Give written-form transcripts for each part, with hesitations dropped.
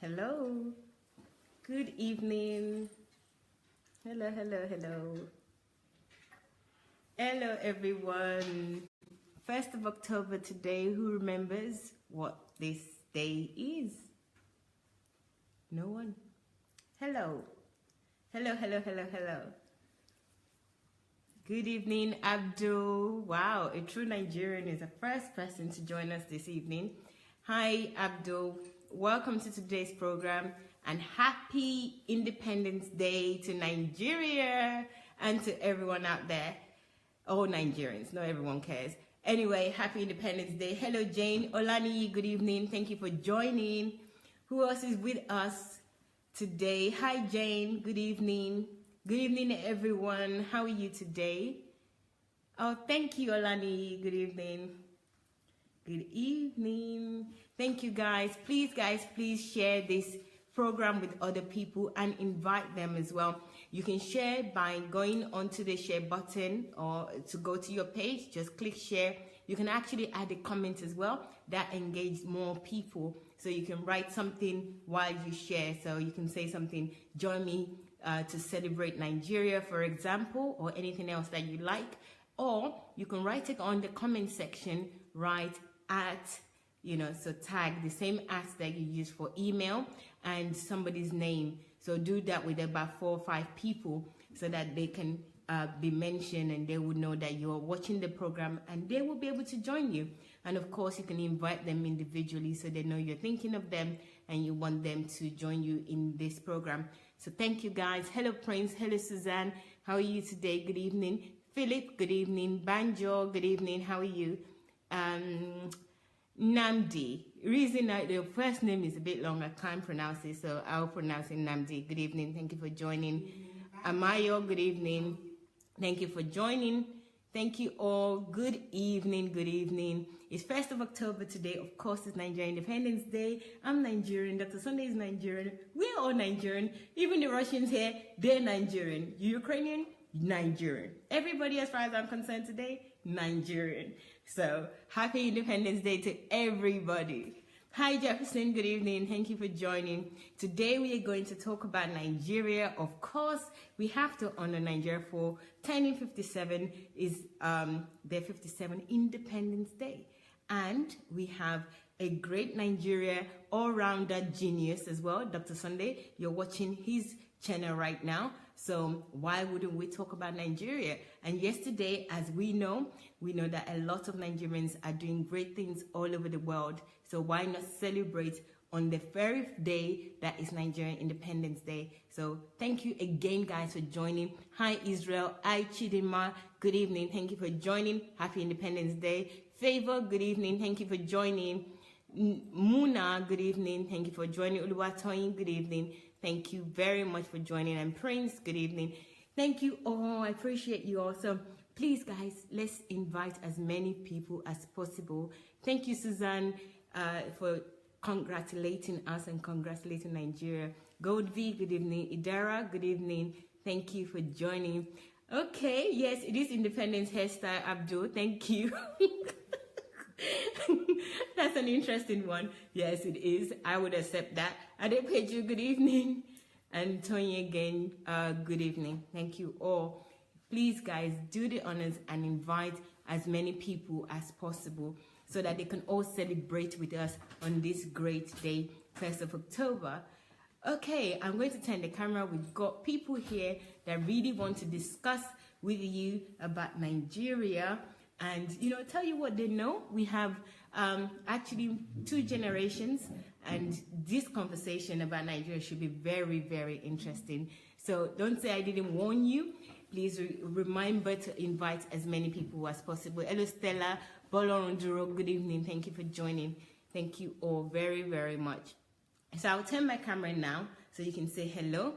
Hello. Good evening. Hello, hello, hello. Hello, everyone. 1st of October today. Who remembers what this day is? No one. Hello. Hello, hello, hello, hello. Good evening, Abdul. Wow, a true Nigerian is the first person to join us this evening. Hi, Abdul. Welcome to today's program and happy Independence Day to Nigeria and to everyone out there. All Nigerians, not everyone cares. Anyway, happy Independence Day. Hello, Jane. Olani, good evening. Thank you for joining. Who else is with us today? Hi, Jane. Good evening. Good evening, everyone. How are you today? Oh, thank you, Olani. Good evening. Good evening. Thank you, guys. Please share this program with other people and invite them as well. You can share by going onto the share button or to go to your page. Just click share. You can actually add a comment as well that engages more people. So you can write something while you share. So you can say something, join me to celebrate Nigeria, for example, or anything else that you like. Or you can write it on the comment section, right at, so tag the same as that you use for email and somebody's name. So do that with about 4 or 5 people so that they can be mentioned and they would know that you're watching the program and they will be able to join you. And of course, you can invite them individually so they know you're thinking of them and you want them to join you in this program. So thank you, guys. Hello, Prince. Hello, Suzanne. How are you today? Good evening. Philip, good evening. Banjo, good evening. How are you? Namdi. Reason the first name is a bit long, I can't pronounce it, so I'll pronounce it Namdi. Good evening. Thank you for joining. Amayo, good evening. Thank you for joining. Thank you all. Good evening. Good evening. It's 1st of October today. Of course, it's Nigerian Independence Day. I'm Nigerian. Dr. Sunday is Nigerian. We're all Nigerian. Even the Russians here, they're Nigerian. Ukrainian, Nigerian. Everybody, as far as I'm concerned today, Nigerian. So, happy Independence Day to everybody. Hi, Jefferson. Good evening. Thank you for joining. Today, we are going to talk about Nigeria. Of course, we have to honor Nigeria for 1057 is their 57th Independence Day. And we have a great Nigeria all-rounder genius as well, Dr. Sunday. You're watching his channel right now. So why wouldn't we talk about Nigeria? And yesterday, as we know that a lot of Nigerians are doing great things all over the world. So why not celebrate on the very day that is Nigerian Independence Day? So thank you again, guys, for joining. Hi, Israel. Hi, Chidima. Good evening. Thank you for joining. Happy Independence Day. Favor, good evening. Thank you for joining. Muna, good evening. Thank you for joining. Uluwatoyin, good evening. Thank you very much for joining. And Prince, good evening. Thank you all. I appreciate you all. So please, guys, let's invite as many people as possible. Thank you, Suzanne, for congratulating us and congratulating Nigeria. Gold V, good evening. Idara, good evening. Thank you for joining. Okay, yes, it is Independence hairstyle, Abdul. Thank you. That's an interesting one. Yes, it is. I would accept that. Adepeju, good evening. And Tony again, good evening. Thank you all. Please, guys, do the honors and invite as many people as possible so that they can all celebrate with us on this great day, 1st of October. Okay, I'm going to turn the camera. We've got people here that really want to discuss with you about Nigeria and, tell you what they know. We have actually 2 generations, and this conversation about Nigeria should be very, very interesting. So don't say I didn't warn you. Please remember to invite as many people as possible. Hello, Stella. Bolorunduro, good evening. Thank you for joining. Thank you all very, very much. So I'll turn my camera now so you can say hello.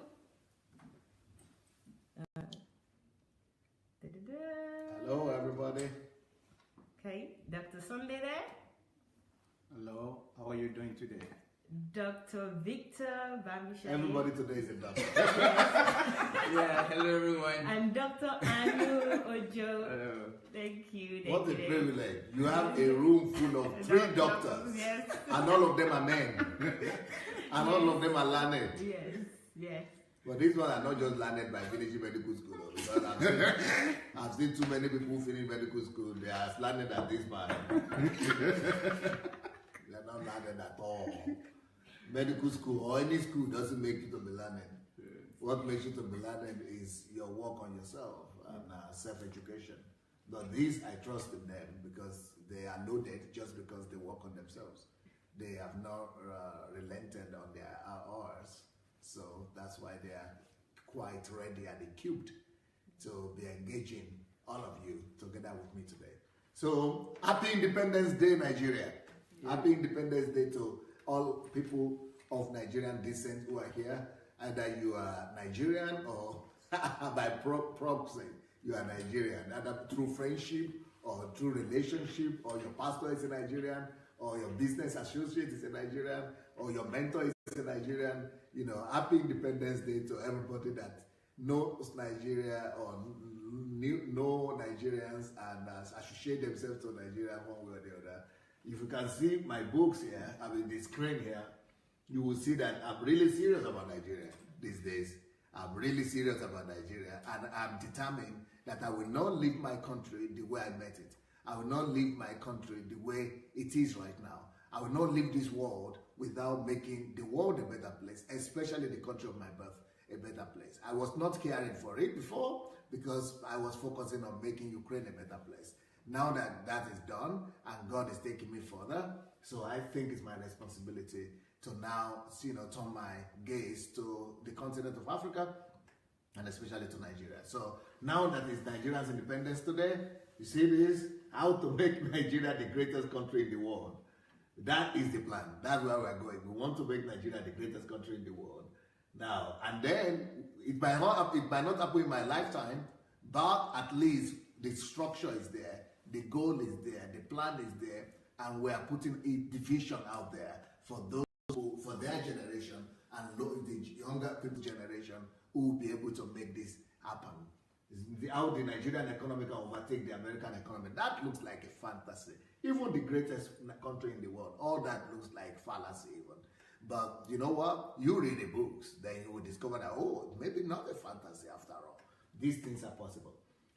Hello, everybody. Okay, Dr. Sunday there. Hello, how are you doing today? Dr. Victor Bamisha. Everybody today is a doctor. Yeah, hello everyone. And Dr. Anu Ojo. Hello. Thank you. What a privilege. You have a room full of 3 doctors. Yes. And all of them are men. And all of them are learned. Yes, yes. But these ones are not just learned by finishing medical school. Because I've seen too many people finish medical school. They are as learned as this man. They are not learned at all. Medical school or any school doesn't make you to be learned. What makes you to be learned is your work on yourself and self-education. But these, I trust in them because they are loaded just because they work on themselves. They have not relented on their hours. So that's why they are quite ready and equipped to be engaging all of you together with me today. So happy Independence Day, Nigeria. Happy Independence Day to all people of Nigerian descent who are here. Either you are Nigerian or by proxy, you are Nigerian. Either through friendship or through relationship, or your pastor is a Nigerian, or your business associate is a Nigerian, or your mentor is a Nigerian. You know, happy Independence Day to everybody that knows Nigeria or know Nigerians and associate themselves to Nigeria one way or the other. If you can see my books here, I mean the screen here, you will see that I'm really serious about Nigeria these days. I'm really serious about Nigeria, and I'm determined that I will not leave my country the way I met it. I will not leave my country the way it is right now. I will not leave this world without making the world a better place, especially the country of my birth a better place. I was not caring for it before because I was focusing on making Ukraine a better place. Now that that is done and God is taking me further, so I think it's my responsibility to now, turn my gaze to the continent of Africa and especially to Nigeria. So now that it's Nigeria's independence today, you see this, how to make Nigeria the greatest country in the world. That is the plan. That's where we're going. We want to make Nigeria the greatest country in the world. Now, and then it might not happen in my lifetime, but at least the structure is there, the goal is there, the plan is there, and we are putting a division out there for those who, for their generation and the younger people generation who will be able to make this happen. How the Nigerian economy can overtake the American economy, that looks like a fantasy. Even the greatest country in the world, all that looks like fallacy even. But you know what? You read the books, then you will discover that, oh, maybe not a fantasy after all. These things are possible.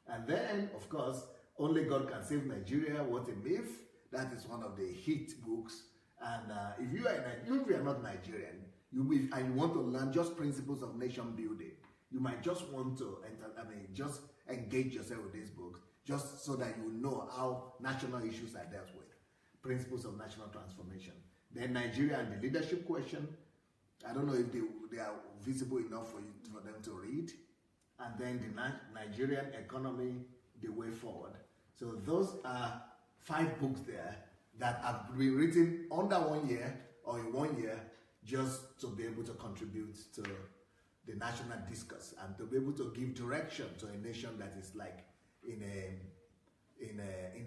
And then, of course, Only God Can Save Nigeria, What a Myth. That is one of the hit books. And if you are not Nigerian, and you want to learn just principles of nation building, you might just want to just engage yourself with these books, just so that you know how national issues are dealt with. Principles of national transformation. Then Nigeria and the leadership question. I don't know if they are visible enough for them to read. And then the Nigerian economy, the way forward. So those are 5 books there that have been written under 1 year or in 1 year, just to be able to contribute to the national discourse and to be able to give direction to a nation that is like in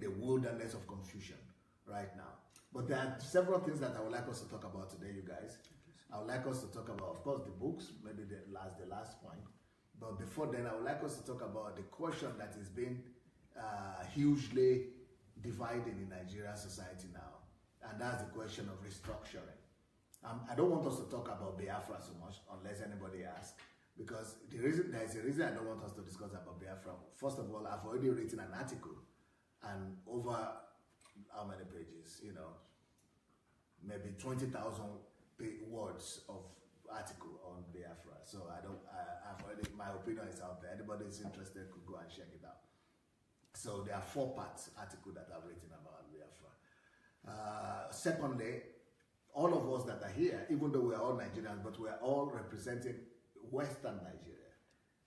the wilderness of confusion right now. But there are several things that I would like us to talk about today, you guys. I would like us to talk about, of course, the books, maybe the last point. But before then, I would like us to talk about the question that is being hugely divided in Nigerian society now. And that's the question of restructuring. I don't want us to talk about Biafra so much unless anybody asks, because there's a reason I don't want us to discuss about Biafra. First of all, I've already written an article, and over how many pages? Maybe 20,000 words of article on Biafra. So I've already, my opinion is out there. Anybody is interested could go and check it out. So there are 4 parts article that I've written about Biafra. Secondly, all of us that are here, even though we are all Nigerians, but we are all representing Western Nigeria.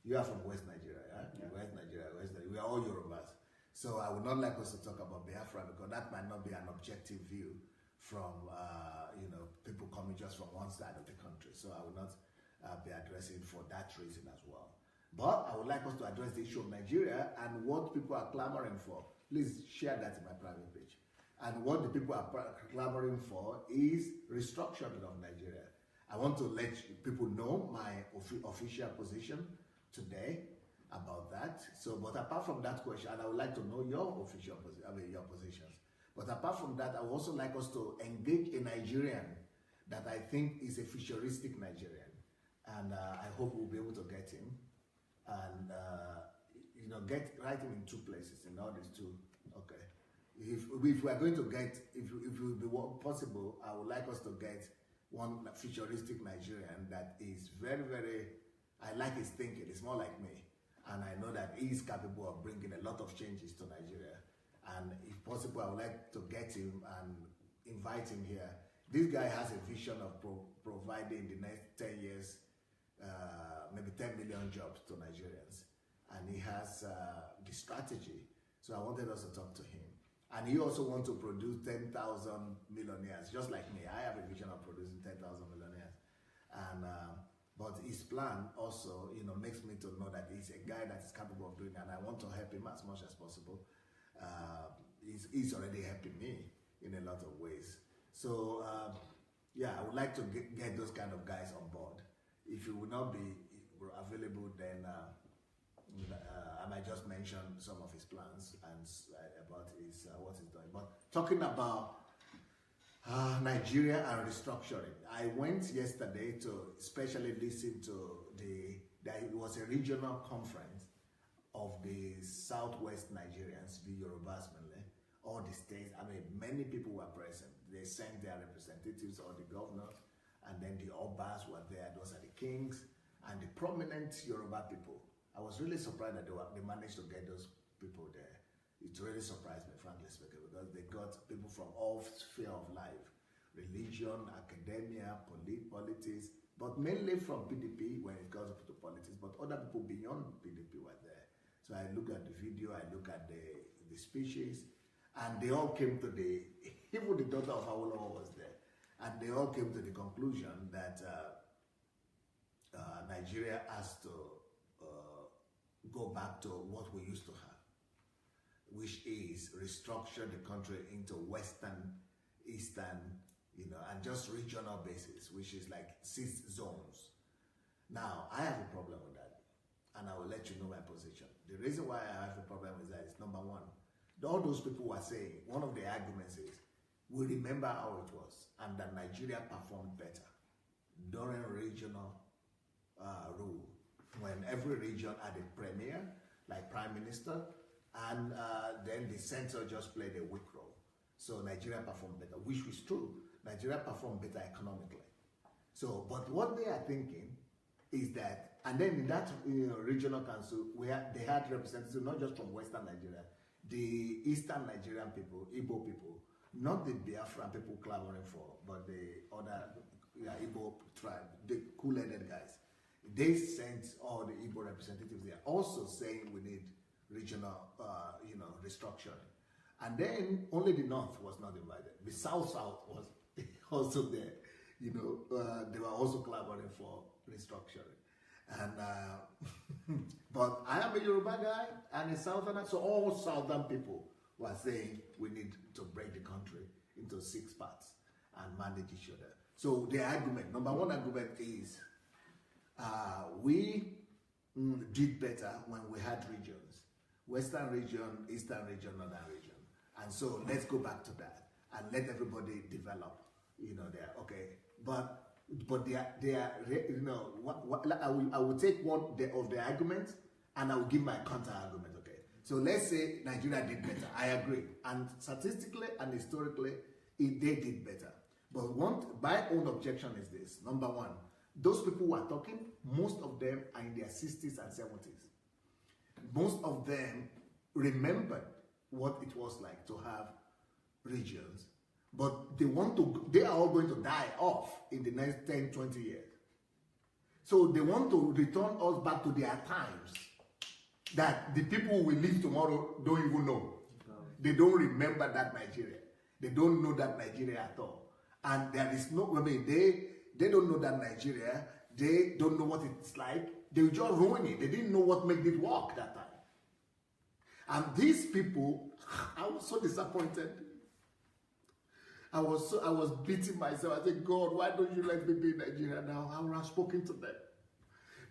You are from West Nigeria, right? Yeah. West Nigeria. We are all Yorubas. So I would not like us to talk about Biafra because that might not be an objective view from people coming just from one side of the country. So I will not be addressing for that reason as well. But I would like us to address the issue of Nigeria and what people are clamoring for. Please share that in my private page. And what the people are clamoring for is restructuring of Nigeria. I want to let people know my official position today about that. So, but apart from that question, and I would like to know your official your positions. But apart from that, I would also like us to engage a Nigerian that I think is a futuristic Nigerian, and I hope we'll be able to get him, and write him in 2 places, in all these 2. Okay, if we are going to get, if it will be possible, I would like us to get one futuristic Nigerian that is very, very. I like his thinking. It's more like me, and I know that he is capable of bringing a lot of changes to Nigeria. And if possible, I would like to get him and invite him here. This guy has a vision of providing the next 10 years, maybe 10 million jobs to Nigerians. And he has the strategy. So I wanted us to talk to him. And he also wants to produce 10,000 millionaires, just like me. I have a vision of producing 10,000 millionaires. And but his plan also, makes me to know that he's a guy that is capable of doing that. And I want to help him as much as possible. He's already helping me in a lot of ways. So yeah, I would like to get those kind of guys on board. If you will not be available, then I might just mention some of his plans and about his what he's doing. But talking about Nigeria and restructuring, I went yesterday to especially listen to it was a regional conference of the Southwest Nigerians, the Yorubas mainly, all the states. I mean, many people were present. They sent their representatives, all the governors, and then the Obas were there. Those are the kings and the prominent Yoruba people. I was really surprised that they managed to get those people there. It really surprised me, frankly speaking, because they got people from all sphere of life, religion, academia, politics, but mainly from PDP when it comes to politics, but other people beyond PDP were there. So I look at the video, I look at the speeches, and they all came to even the daughter of Awolowo was there, and they all came to the conclusion that Nigeria has to go back to what we used to have, which is restructure the country into Western, Eastern, and just regional basis, which is like 6 zones. Now, I have a problem with that, and I will let you know my position. The reason why I have a problem with that is, number one, all those people were saying, one of the arguments is, we remember how it was, and that Nigeria performed better during regional rule, when every region had a premier, like prime minister, and then the center just played a weak role. So Nigeria performed better, which is true. Nigeria performed better economically. So, but what they are thinking is that, and then in that regional council, they had representatives not just from Western Nigeria, the Eastern Nigerian people, Igbo people, not the Biafran people clamoring for, but the other Igbo tribe, the cool-headed guys. They sent all the Igbo representatives there, also saying we need regional, restructuring. And then only the North was not invited. The South was also there. They were also clamoring for restructuring. And but I am a Yoruba guy and a Southerner, so all Southern people were saying we need to break the country into 6 parts and manage each other. So the argument, number one argument is we did better when we had regions. Western region, Eastern region, Northern region. And so let's go back to that and let everybody develop, there. Okay. But they are I will take one of the arguments and I will give my counter argument. Okay. So let's say Nigeria did better. I agree. And statistically and historically, they did better. But my own objection is this. Number one, those people who are talking, most of them are in their 60s and 70s. Most of them remembered what it was like to have regions, but they are all going to die off in the next 10, 20 years. So they want to return us back to their times that the people who will live tomorrow don't even know. They don't remember that Nigeria. They don't know that Nigeria at all. And there is they don't know that Nigeria. They don't know what it's like. They will just ruin it. They didn't know what made it work that time. And these people, I was so disappointed. I was beating myself. I said, God, why don't you let me be in Nigeria now? I would have spoken to them.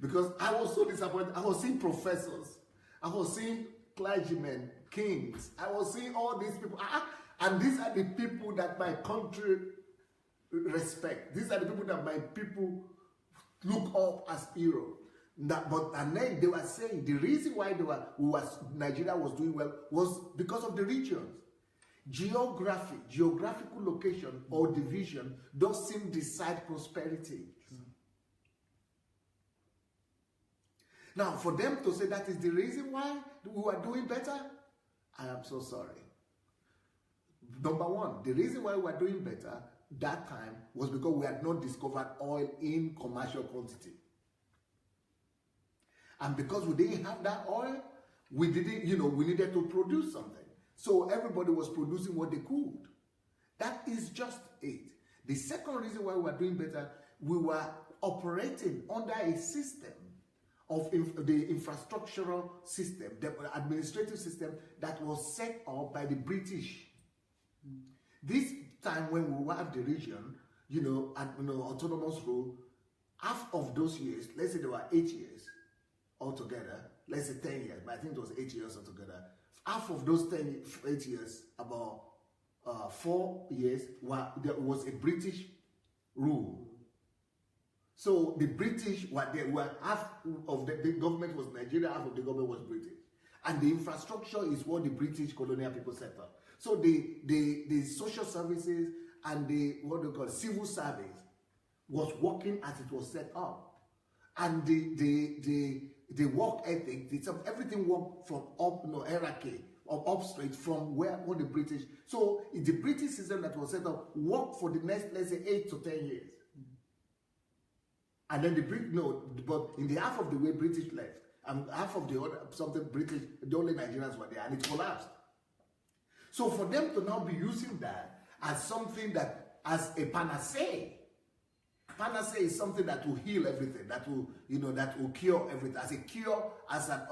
Because I was so disappointed. I was seeing professors. I was seeing clergymen, kings. I was seeing all these people. And these are the people that my country respect. These are the people that my people look up as heroes. And then they were saying the reason why Nigeria was doing well was because of the regions. Geographical location or division doesn't decide prosperity. Now, for them to say that is the reason why we were doing better, I am so sorry. Number one, the reason why we were doing better that time was because we had not discovered oil in commercial quantity. And because we didn't have that oil, we needed to produce something. So everybody was producing what they could. That is just it. The second reason why we were doing better, we were operating under a system of the infrastructural system, the administrative system that was set up by the British. This time when we were at the region, autonomous rule, half of those years, let's say there were 8 years altogether, let's say 10 years, but I think it was 8 years altogether. Half of those 8 years, about 4 years, there was a British rule. So the British, half of the government was Nigeria, half of the government was British. And the infrastructure is what the British colonial people set up. So the social services and the civil service was working as it was set up. And the work ethic, everything worked from up, hierarchy, or up straight from what the British. So the British system that was set up worked for the next, let's say, 8 to 10 years. And then but in the half of the way British left, and half of the other something British, the only Nigerians were there, and it collapsed. So for them to now be using that as something that, as a panacea is something that will heal everything, that will cure everything, as a cure, as an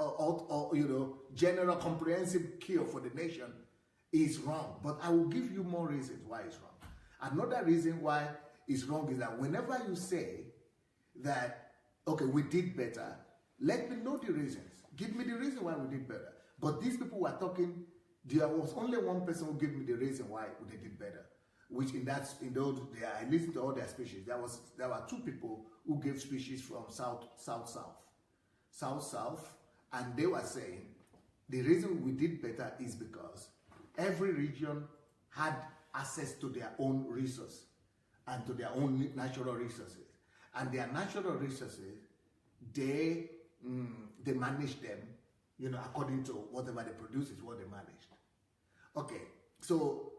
general comprehensive cure for the nation, is wrong. But I will give you more reasons why it's wrong. Another reason why it's wrong is that whenever you say that, okay, we did better, let me know the reasons. Give me the reason why we did better. But these people were talking, there was only one person who gave me the reason why they did better, which I listened to all their speeches. There were 2 people who gave speeches from South, and they were saying the reason we did better is because every region had access to their own resources and to their own natural resources. And their natural resources, they manage them, according to whatever they produce is what they managed. Okay, so,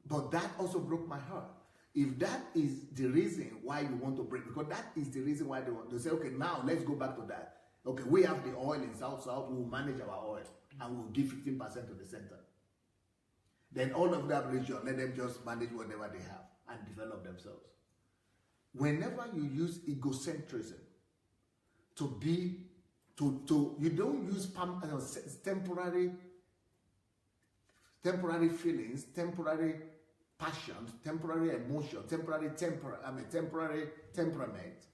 but that also broke my heart. If that is the reason why you want to break, because that is the reason why they want to say, okay, now let's go back to that. Okay, we have the oil in South, we will manage our oil and we'll give 15% to the center. Then all of that region, let them just manage whatever they have and develop themselves. Whenever you use egocentrism you don't use temporary feelings, temporary passions, temporary emotion, temporary temperament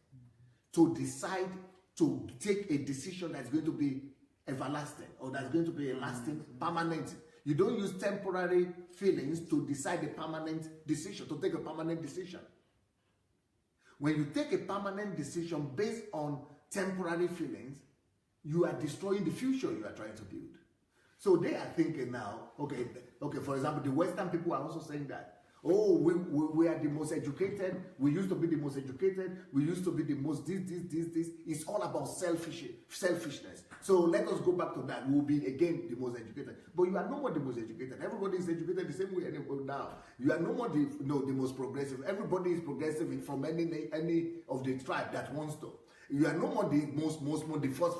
to decide to take a decision that's going to be everlasting or that's going to be a lasting, permanent. You don't use temporary feelings to decide a permanent decision, to take a permanent decision. When you take a permanent decision based on temporary feelings, you are destroying the future you are trying to build. So they are thinking now, okay, for example, the Western people are also saying that, oh, we are the most educated, we used to be the most educated, we used to be the most this. It's all about selfishness. So let us go back to that. We will be again the most educated. But you are no more the most educated. Everybody is educated the same way now. You are no more the most progressive. Everybody is progressive from any of the tribe that wants to. You are no more the the first.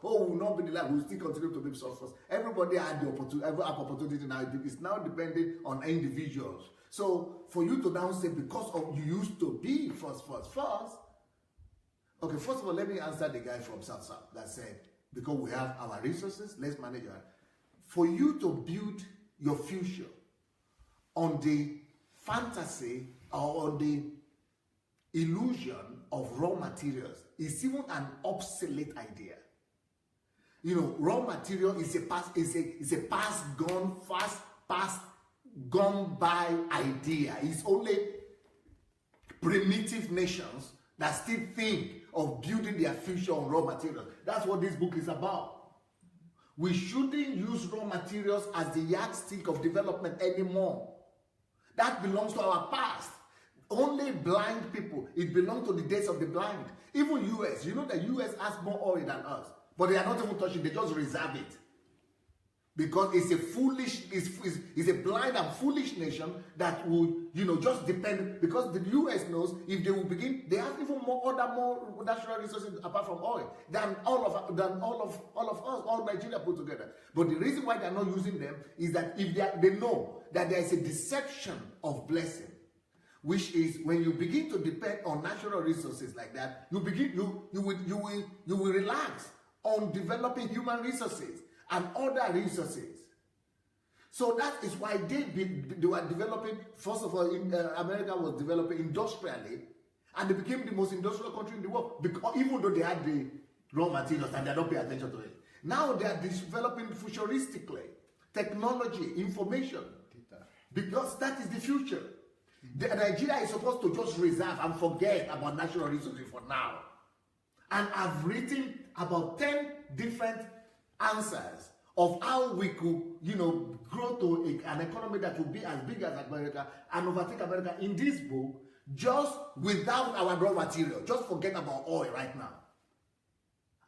Oh, we will not be the last. We will still continue to be first. Everybody had the opportunity now. It's now depending on individuals. So for you to now say because of you used to be first. Okay, first of all, let me answer the guy from South that said because we have our resources, let's manage it. For you to build your future on the fantasy or on the illusion of raw materials is even an obsolete idea. Raw material is a past gone by idea. It's only primitive nations that still think of building their future on raw materials. That's what this book is about. We shouldn't use raw materials as the yardstick of development anymore. That belongs to our past. Only blind people. It belongs to the days of the blind. Even US. You know the US has more oil than us. But they are not even touching. They just reserve it. Because it's a foolish, it's a blind and foolish nation that will, just depend. Because the US knows if they will begin, they have even more natural resources apart from oil than all of us, all Nigeria put together. But the reason why they are not using them is that if they know that there is a deception of blessing, which is when you begin to depend on natural resources like that, you will relax on developing human resources and other resources. So that is why they were developing, first of all, America was developing industrially, and they became the most industrial country in the world, because even though they had the raw materials and they don't pay attention to it. Now they are developing futuristically, technology, information, because that is the future. Nigeria is supposed to just reserve and forget about natural resources for now. And I've written about 10 different answers of how we could, grow to an economy that will be as big as America and overtake America in this book, just without our raw material. Just forget about oil right now.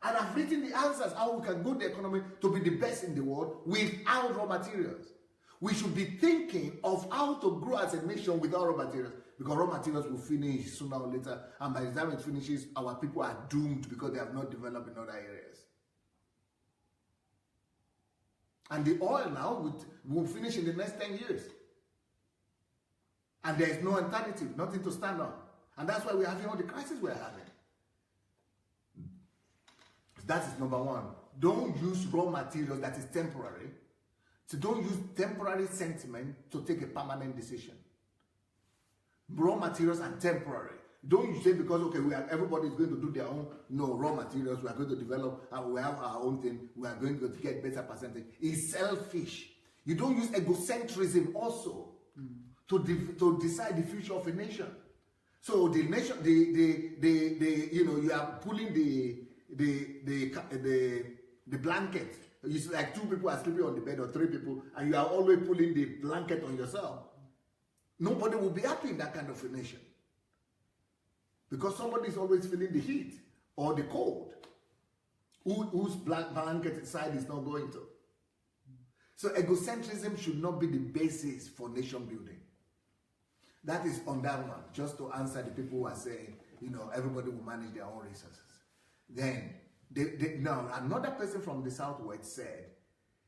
And I've written the answers how we can grow the economy to be the best in the world without raw materials. We should be thinking of how to grow as a nation without raw materials, because raw materials will finish sooner or later, and by the time it finishes, our people are doomed because they have not developed in other areas. And the oil now will finish in the next 10 years. And there is no alternative, nothing to stand on. And that's why we're having all the crises we're having. That is number one. Don't use raw materials that is temporary. So don't use temporary sentiment to take a permanent decision. Raw materials are temporary. Don't say because, okay, everybody is going to do their own. No, raw materials, we are going to develop and we have our own thing. We are going to get better percentage. It's selfish. You don't use egocentrism also to decide the future of a nation. So the nation, you are pulling the blanket. It's like 2 people are sleeping on the bed or 3 people, and you are always pulling the blanket on yourself. Nobody will be happy in that kind of a nation. Because somebody is always feeling the heat or the cold. Whose blanket side is not going to. So egocentrism should not be the basis for nation building. That is on that one, just to answer the people who are saying, everybody will manage their own resources. Then, now another person from the Southwest said,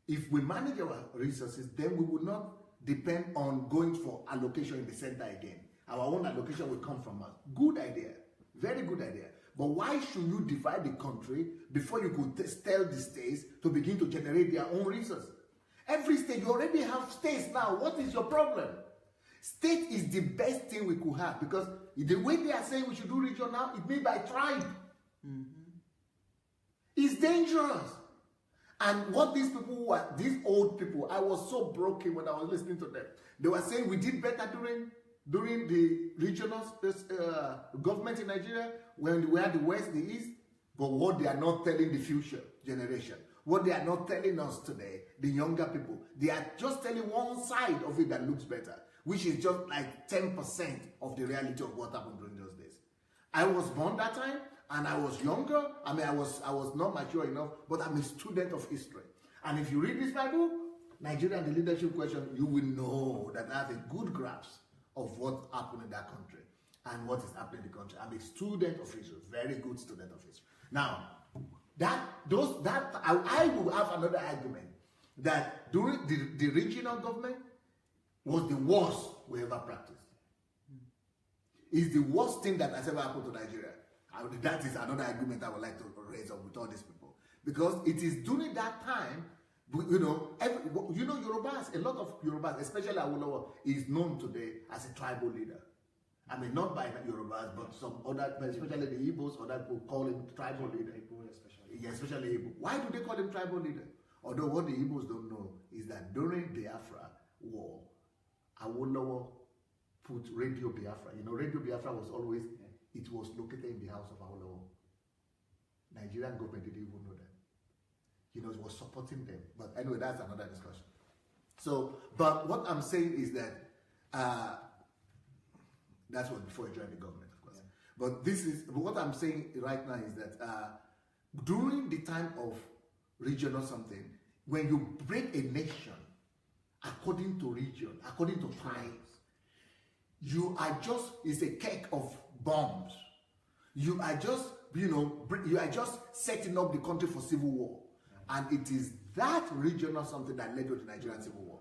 if we manage our resources, then we will not depend on going for allocation in the center again. Our own allocation will come from us. Good idea. Very good idea. But why should you divide the country before you could tell the states to begin to generate their own resources? Every state, you already have states now. What is your problem? State is the best thing we could have, because the way they are saying we should do region now, it means by tribe. It's dangerous. And what these people were, these old people, I was so broken when I was listening to them. They were saying we did better during the regional government in Nigeria, when we had the West, the East, but what they are not telling the future generation, what they are not telling us today, the younger people, they are just telling one side of it that looks better, which is just like 10% of the reality of what happened during those days. I was born that time, and I was younger. I mean, I was not mature enough, but I'm a student of history. And if you read this Bible, Nigeria and the leadership question, you will know that I have a good grasp of what happened in that country and what is happening in the country. I'm a student of history, very good student of history. Now, I will have another argument that during the regional government was the worst we ever practiced. It's the worst thing that has ever happened to Nigeria. That is another argument I would like to raise up with all these people, because it is during that time. Yorubas, a lot of Yorubas, especially Awolowo, is known today as a tribal leader. I mean, not by Yorubas, but some other, especially the Igbos, other people call him tribal leader. Especially Igbo. Why do they call him tribal leader? Although what the Igbos don't know is that during the Biafra war, Awolowo put Radio Biafra. You know, Radio Biafra was always, it was located in the house of Awolowo. Nigerian government didn't even know that. You know, it was supporting them. But anyway, that's another discussion. So, but what I'm saying is that, that's what before I joined the government, of course. Yeah. But what I'm saying right now is that during the time of region or something, when you break a nation according to region, according to tribes, you are just, it's a cake of bombs. You are just, you are just setting up the country for civil war. And it is that region or something that led to the Nigerian civil war.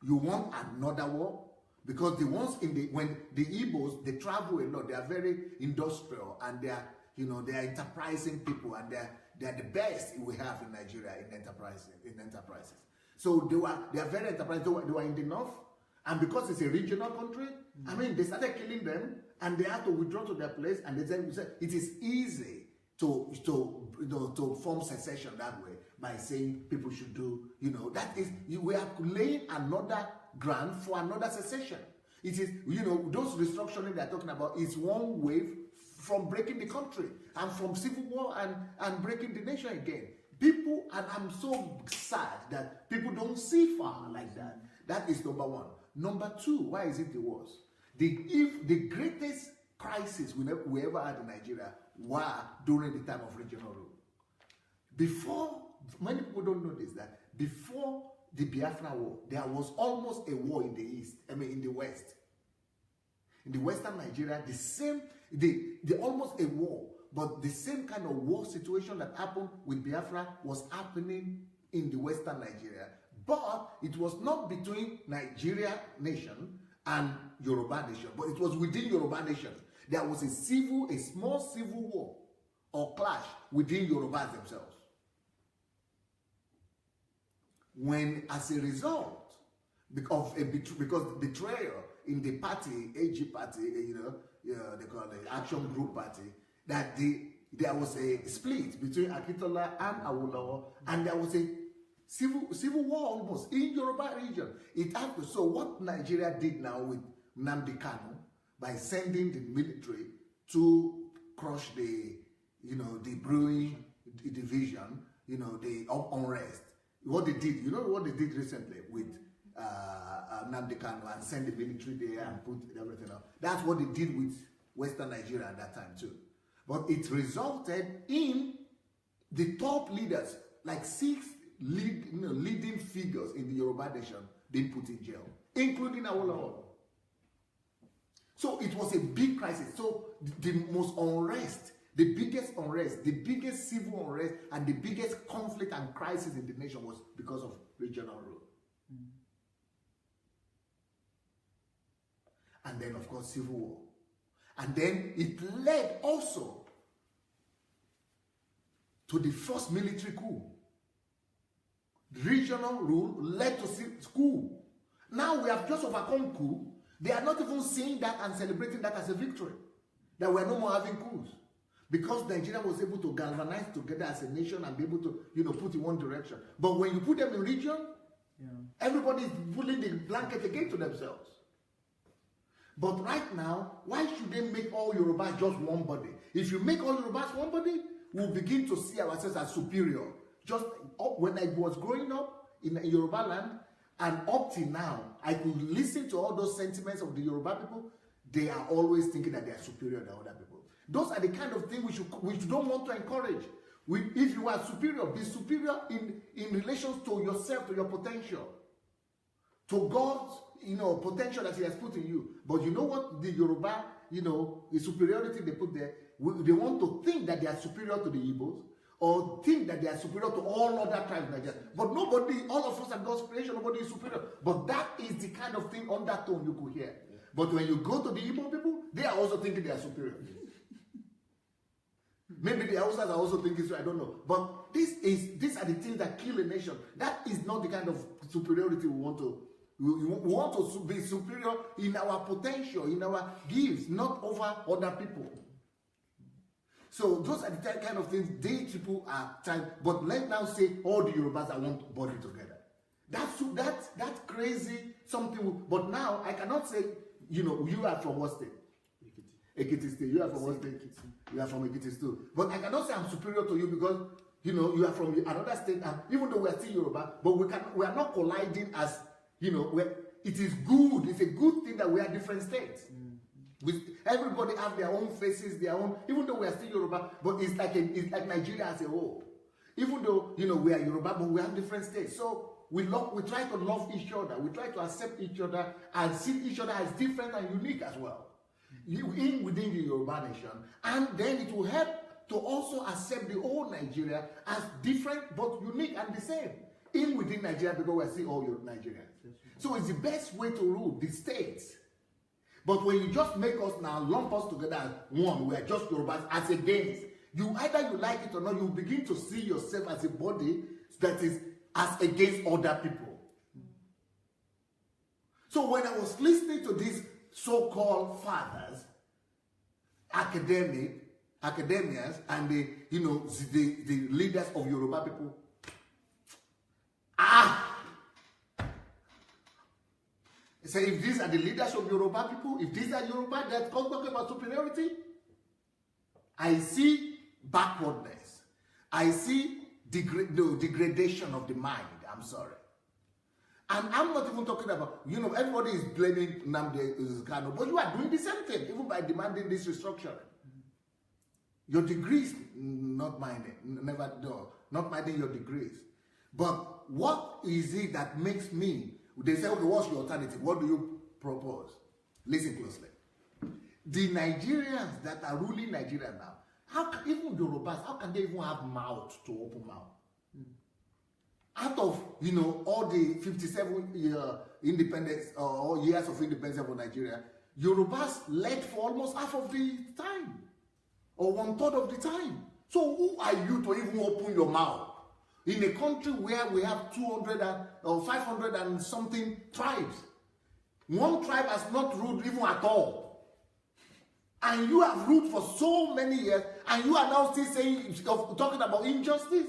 You want another war? Because the ones when the Igbos, they travel a lot, they are very industrial, and they are, they are enterprising people, and they are the best we have in Nigeria in enterprises. So they are very enterprising. They were in the north, and because it's a regional country, I mean, they started killing them, and they had to withdraw to their place, and they said it is easy to form secession that way by saying people should do, that is, we are laying another ground for another secession. It is, those restructuring they're talking about is one wave from breaking the country and from civil war and breaking the nation again. People, and I'm so sad that people don't see far like that. That is number one. Number two, why is it the worst? If the greatest crisis we ever had in Nigeria were during the time of regional rule. Before, many people don't know this, that before the Biafra War, there was almost a war in the East, in the West. In the Western Nigeria, almost a war, but the same kind of war situation that happened with Biafra was happening in the Western Nigeria. But it was not between Nigeria nation and Yoruba nation, but it was within Yoruba nation. There was a small civil war or clash within Yorubas themselves. When, as a result, because betrayal in the party, AG party, they call it the Action Group Party, that there was a split between Akintola and Awolowo, and there was a civil war almost in Yoruba region. It happened. So what Nigeria did now with Nnamdi Kanu, by sending the military to crush the brewing division, the unrest. What they did, what they did recently with Nnamdi Kanu, and send the military there and put everything up. That's what they did with Western Nigeria at that time too. But it resulted in the top leaders, like 6 leading figures in the Yoruba nation, being put in jail, including Awolowo. So it was a big crisis. So the most unrest, the biggest civil unrest, and the biggest conflict and crisis in the nation was because of regional rule. And then, of course, civil war. And then it led also to the first military coup. Regional rule led to coup. Now we have just overcome coup. They are not even seeing that and celebrating that as a victory. That we are no more having coups. Because Nigeria was able to galvanize together as a nation and be able to, put in one direction. But when you put them in region, everybody is pulling the blanket again to themselves. But right now, why should they make all Yorubas just one body? If you make all Yorubas one body, we'll begin to see ourselves as superior. Just when I was growing up in Yoruba land, and up till now, I could listen to all those sentiments of the Yoruba people. They are always thinking that they are superior than other people. Those are the kind of things we don't want to encourage. If you are superior, be superior in relation to yourself, to your potential, to God's potential that He has put in you. But you know what the Yoruba, the superiority they put there, they want to think that they are superior to the Igbos, or think that they are superior to all other tribes like that. But nobody, all of us are God's creation, nobody is superior. But that is the kind of thing, undertone you could hear. But when you go to the Igbo people, they are also thinking they are superior. Maybe the Hausas are also thinking so, I don't know. But these are the things that kill a nation. That is not the kind of superiority we want to. We want to be superior in our potential, in our gifts, not over other people. So those are the kind of things they people are trying. But let's now say all the Yorubas are one body together. That's crazy something. But now I cannot say you know, you are from what state? Ekiti State. You are from what state? You are from Ekiti State. But I cannot say I'm superior to you because, you know, you are from another state, and even though we are still Yoruba, but we are not colliding as, you know, it is good. It's a good thing that we are different states. With everybody have their own faces, their own. Even though we are still Yoruba, but it's like Nigeria as a whole. Even though, you know, we are Yoruba, but we have different states. So we try to love each other. We try to accept each other and see each other as different and unique as well. Within the Yoruba nation, and then it will help to also accept the whole Nigeria as different but unique and the same within Nigeria, because we are still all Nigerians. So it's the best way to rule the states. But when you just make us now lump us together as one, we are just Yorubas as against. Either you like it or not, you begin to see yourself as a body that is as against other people. So when I was listening to these so-called fathers, academians, and the leaders of Yoruba people. So if these are the leaders of Yoruba people, if these are Yoruba that talking about superiority, I see backwardness. I see degradation of the mind. I'm sorry. And I'm not even talking about, you know, everybody is blaming Nnamdi Kanu, but you are doing the same thing, even by demanding this restructuring. Your degrees, not minding your degrees. But what is it that makes me, they say, okay, what's your alternative? What do you propose? Listen closely. The Nigerians that are ruling Nigeria now, even Yorubas, how can they even have mouth to open mouth? Out of, you know, all the 57 independence or years of independence of Nigeria, Yorubas led for almost half of the time, or 1/3 of the time. So who are you to even open your mouth in a country where we have 200 or 500 and something tribes? One tribe has not ruled even at all, and you have ruled for so many years, and you are now still talking about injustice.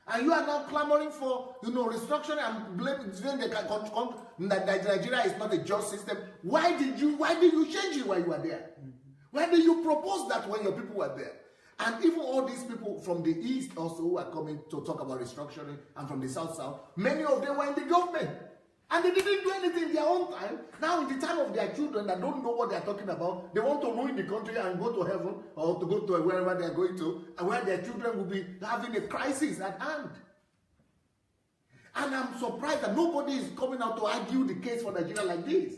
And you are now clamoring for, you know, restructuring and blaming that Nigeria is not a just system. Why did you change it while you were there? Why did you propose that when your people were there? And even all these people from the East also who are coming to talk about restructuring, and from the South, many of them were in the government. And they didn't do anything in their own time. Now in the time of their children that don't know what they're talking about, they want to ruin the country and go to heaven, or to go to wherever they're going to, and where their children will be having a crisis at hand. And I'm surprised that nobody is coming out to argue the case for Nigeria like this.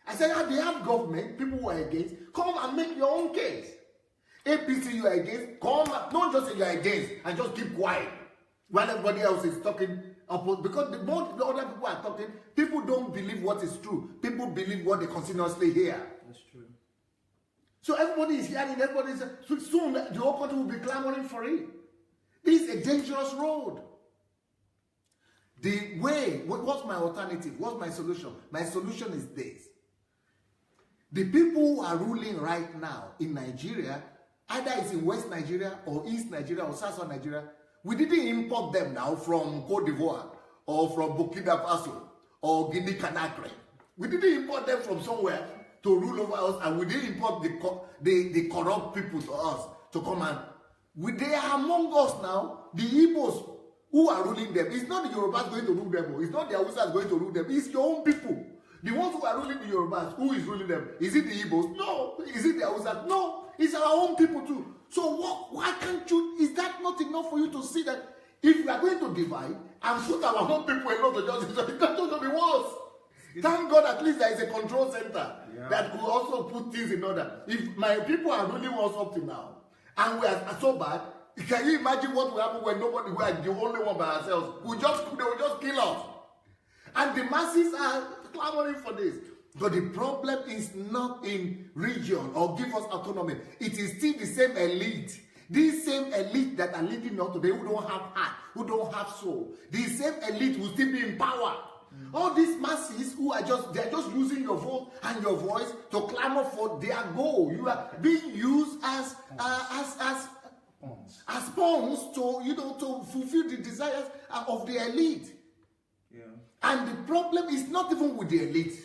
I said, they have government, people who are against, come and make your own case. APC, you are against, come, don't just say you are against and just keep quiet while everybody else is talking. Because the more the other people are talking, people don't believe what is true. People believe what they continuously hear. That's true. So everybody is hearing, everybody is, so soon the whole country will be clamoring for it. This is a dangerous road. The way, what's my alternative? What's my solution? My solution is this. The people who are ruling right now in Nigeria, either it's in West Nigeria or East Nigeria or South Nigeria, we didn't import them now from Cote d'Ivoire or from Burkina Faso or Guinea-Conakry. We didn't import them from somewhere to rule over us, and we didn't import the corrupt people to us to come and... They are among us now, the Igbos who are ruling them. It's not the Yorubas going to rule them. It's not the Hausas going to rule them. It's your own people. The ones who are ruling the Yorubas, who is ruling them? Is it the Igbos? No. Is it the Hausas? No. It's our own people too. So why can't you, is that not enough for you to see that if we are going to divide and put our own people alone to justice, it's going to be worse? Thank God at least there is a control center that could also put things in order. If my people are ruling us up to now, and we are so bad, can you imagine what will happen when we are the only one by ourselves? They will just kill us. And the masses are clamoring for this. But the problem is not in region or give us autonomy. It is still the same elite. These same elite that are leading us today, who don't have heart, who don't have soul. These same elite will still be in power. All these masses who are they are just using your vote and your voice to clamor for their goal. You are being used as pawns to, you know, to fulfill the desires of the elite. Yeah. And the problem is not even with the elite.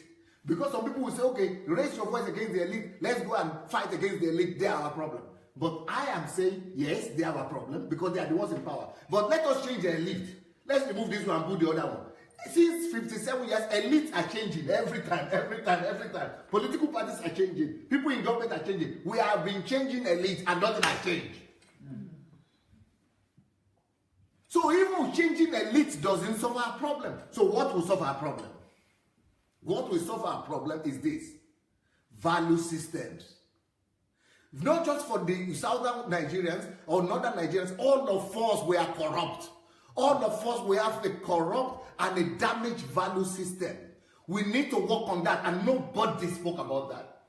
Because some people will say, okay, raise your voice against the elite. Let's go and fight against the elite. They are our problem. But I am saying, yes, they are our problem because they are the ones in power. But let us change the elite. Let's remove this one and put the other one. Since 57 years, elites are changing every time. Political parties are changing. People in government are changing. We have been changing elites and nothing has changed. So even changing elites doesn't solve our problem. So what will solve our problem? What will solve our problem is this. Value systems. Not just for the southern Nigerians or northern Nigerians, all of us we are corrupt. All of us we have a corrupt and a damaged value system. We need to work on that, and nobody spoke about that.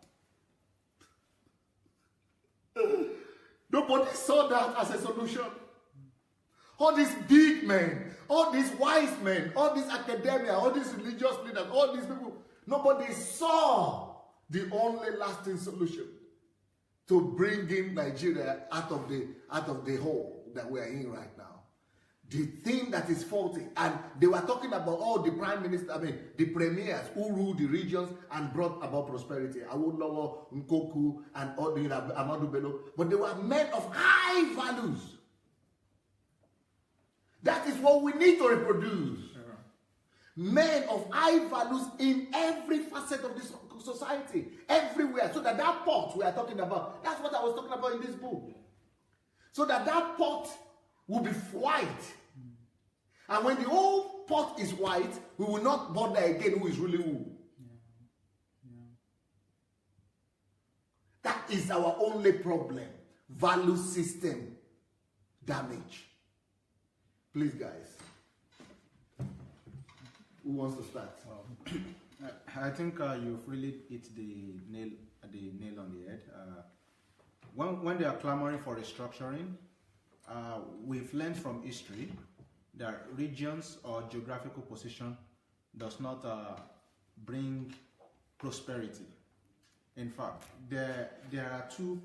Nobody saw that as a solution. All these big men, all these wise men, all these academia, all these religious leaders, all these people, nobody saw the only lasting solution to bring in Nigeria out of the hole that we are in right now. The thing that is faulty, and they were talking about all the prime ministers, the premiers who ruled the regions and brought about prosperity. Awolowo, Nkoku, and all the Amadou Bello, but they were men of high values. That is what we need to reproduce. Men of high values in every facet of this society, everywhere, so that pot we are talking about, that's what I was talking about in this book. So that pot will be white. And when the whole pot is white, we will not bother again who is really who. That is our only problem. Value system damage. Please, guys. Who wants to start? I think you've really hit the nail on the head. When they are clamoring for restructuring, we've learned from history that regions or geographical position does not bring prosperity. In fact, there are two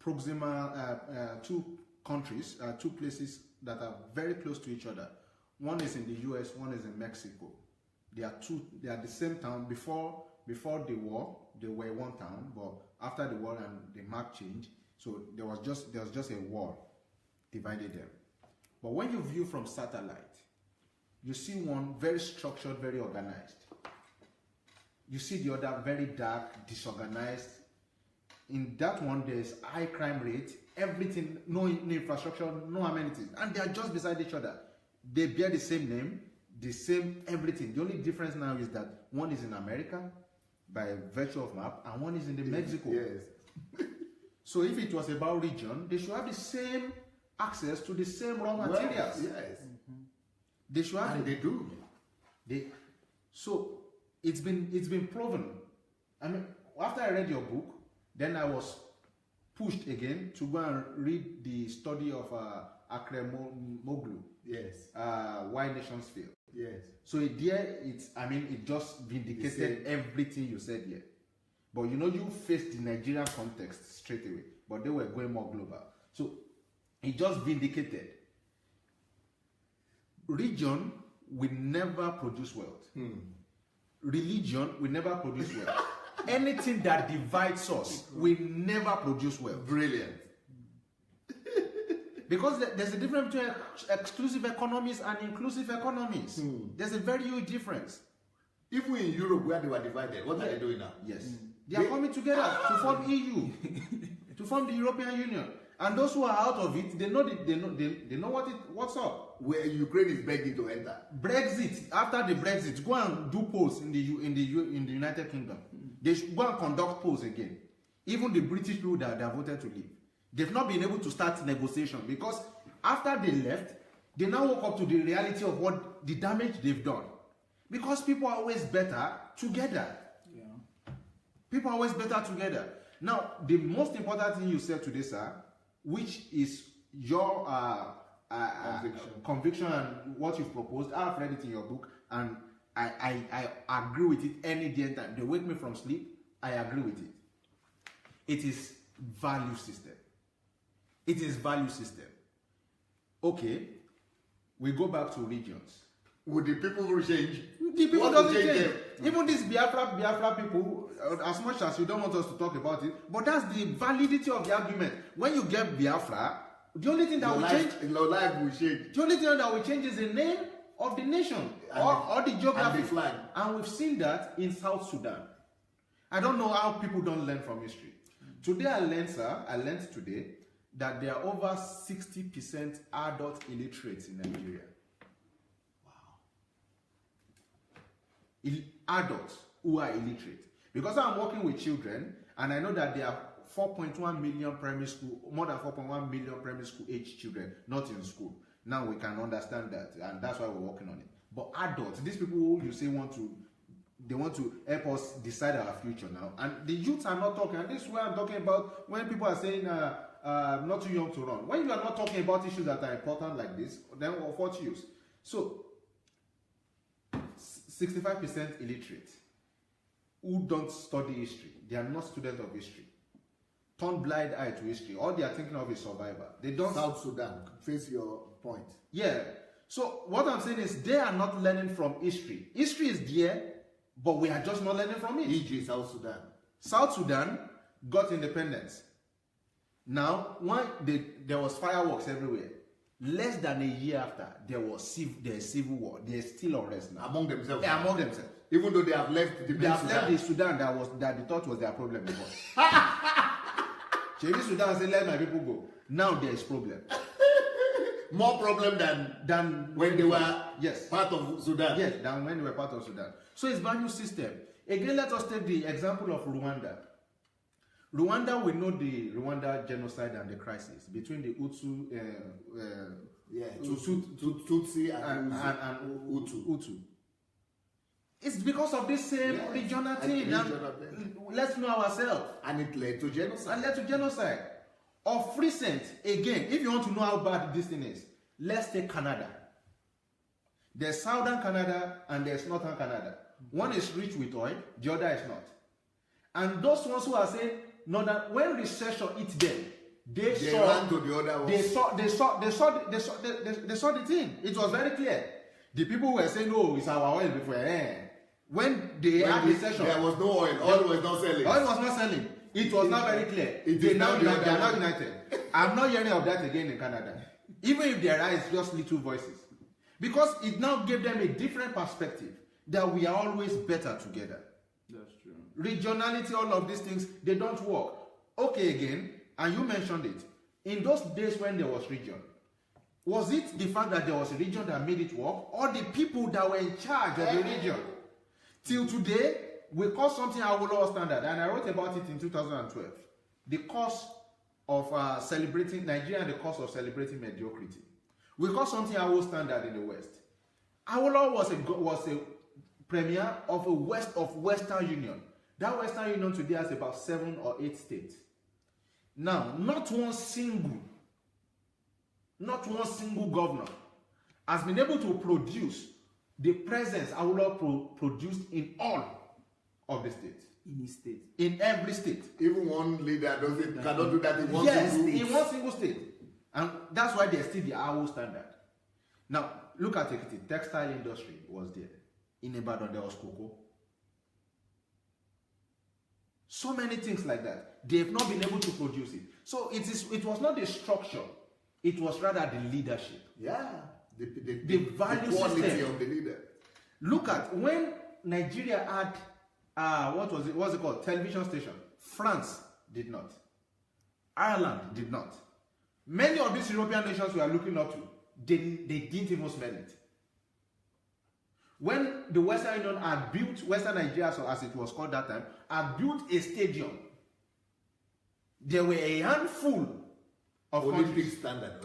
proximal, two countries, two places that are very close to each other. One is in the US, one is in Mexico. They are the same town. Before the war, they were one town, but after the war and the map changed, so there was just a wall divided them. But when you view from satellite, you see one very structured, very organized. You see the other very dark, disorganized. In that one, there's high crime rate, everything, no infrastructure, no amenities, and they are just beside each other. They bear the same name, the same everything. The only difference now is that one is in America by virtue of map, and one is in Mexico. Yes. So if it was about region, they should have the same access to the same raw materials. Yes. They should have. And they do. So it's been proven. I mean, after I read your book, then I was pushed again to go and read the study of Akre-Moglu. Yes. Why Nations Fail. Yes. So it just vindicated everything you said here. But you faced the Nigerian context straight away, but they were going more global. So it just vindicated. Region will never produce wealth. Religion will never produce wealth. Anything that divides us will never produce wealth. Brilliant. Because there's a difference between exclusive economies and inclusive economies. There's a very huge difference. Even in Europe, where they were divided, what are they doing now? Yes. They are coming together to form EU, to form the European Union. And those who are out of it, they know what's up. Where Ukraine is begging to enter. Brexit, after the Brexit, go and do polls in the United Kingdom. They should go and conduct polls again. Even the British people that voted to leave, they've not been able to start negotiation because after they left, they now woke up to the reality of what the damage they've done. Because people are always better together. Yeah. People are always better together. Now, the most important thing you said today, sir, which is your conviction and what you've proposed, I've read it in your book, and I agree with it any day and time. They wake me from sleep, I agree with it. It is value system. It is value system. Okay, we go back to regions. Would the people who change? The people What doesn't will change change. them? Even this Biafra people, as much as you don't want us to talk about it, but that's the validity of the argument. When you get Biafra, the only thing that will change, your life will change. the only thing that will change is the name of the nation or the geography. And the flag. And we've seen that in South Sudan. I don't know how people don't learn from history. Today I learned today that there are over 60% adult illiterates in Nigeria. Adults who are illiterate. Because I'm working with children, and I know that there are 4.1 million primary school, more than 4.1 million primary school age children not in school. Now we can understand that, and that's why we're working on it. But adults, these people who you say want to help us decide our future now, and the youths are not talking. And this is where I'm talking about when people are saying not too young to run. When you are not talking about issues that are important like this, then what use? So 65% illiterate who don't study history. They are not students of history. Turn blind eye to history. All they are thinking of is survival. They don't. South Sudan, face your point. Yeah. So what I'm saying is they are not learning from history. History is there, but we are just not learning from it. E.g. South Sudan. South Sudan got independence. Now, when there was fireworks everywhere. Less than a year after, there's civil war. There's still unrest now. Among themselves. Yeah, among themselves. Even though they have left the They have left the Sudan that they thought was their problem before. Sudan said, let my people go. Now there is problem. More problem than when they were part of Sudan. Yes, than when they were part of Sudan. So it's value system. Again, let us take the example of Rwanda. Rwanda, we know the Rwanda genocide and the crisis between the Hutu, Tutsi and Hutu. It's because of this same regional thing. Let's know ourselves. And it led to genocide. Of recent, again, if you want to know how bad this thing is, let's take Canada. There's southern Canada and there's northern Canada. One is rich with oil, the other is not. And those ones who are saying, no, that when recession hit them, they saw the thing. It was very clear. The people were saying, "No, it's our oil before." When they had recession, there was no oil. Oil was not selling. Oil was not selling. It was not very clear. They are now united. I'm not hearing of that again in Canada. Even if there are just little voices, because it now gave them a different perspective that we are always better together. That's true. Regionality, all of these things, they don't work. Okay, again, and you mentioned it. In those days when there was region, was it the fact that there was a region that made it work, or the people that were in charge of the region? Till today, we call something our lower standard, and I wrote about it in 2012. The cost of celebrating Nigeria and the cost of celebrating mediocrity. We call something our standard in the West. Awolowo was a premier of Western Union. That Western Union today has about 7 or 8 states. Now, not one single governor has been able to produce the presence Awolowo produced in all of the states. In every state. Even one leader cannot do that in one single state. And that's why there's still the Awo standard. Now, look at it. Textile industry was there. In Ibadan, there was cocoa. So many things like that. They've not been able to produce it. So it was not the structure. It was rather the leadership. Yeah. The value quality system of the leader. Look at when Nigeria had what's it called? Television station. France did not. Ireland did not. Many of these European nations we are looking up to, they didn't even smell it. When the Western Union had built Western Nigeria, so as it was called that time, had built a stadium, there were a handful of Olympic standard.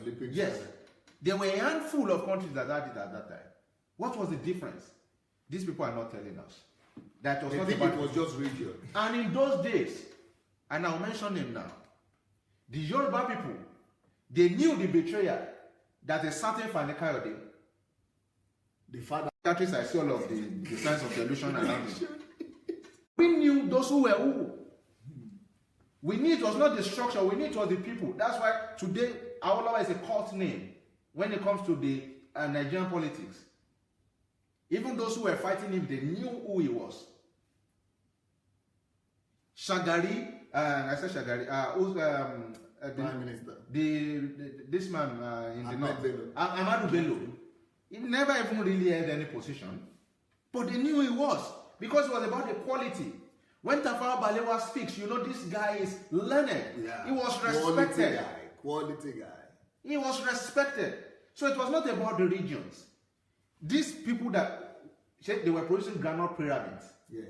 There were a handful of countries that had it at that time. What was the difference? These people are not telling us. That was not about it was just region. And in those days, and I'll mention them now, the Yoruba people, they knew the betrayal that a certain Fani Kayode, the father, countries I see all of the signs of delusion around him. We knew those who were who. We knew it was not the structure, we knew it was the people. That's why today Awolowo is a cult name when it comes to the Nigerian politics. Even those who were fighting him, they knew who he was. Shagari, I said Shagari, who's Prime Minister. This man in the north, Bello. Ahmadu Bello. He never even really held any position, but they knew he was because it was about equality. When Tafawa Balewa speaks, you know this guy is learned. Yeah. He was respected. Quality guy. He was respected. So it was not about the regions. These people that said they were producing granite pyramids. Yes.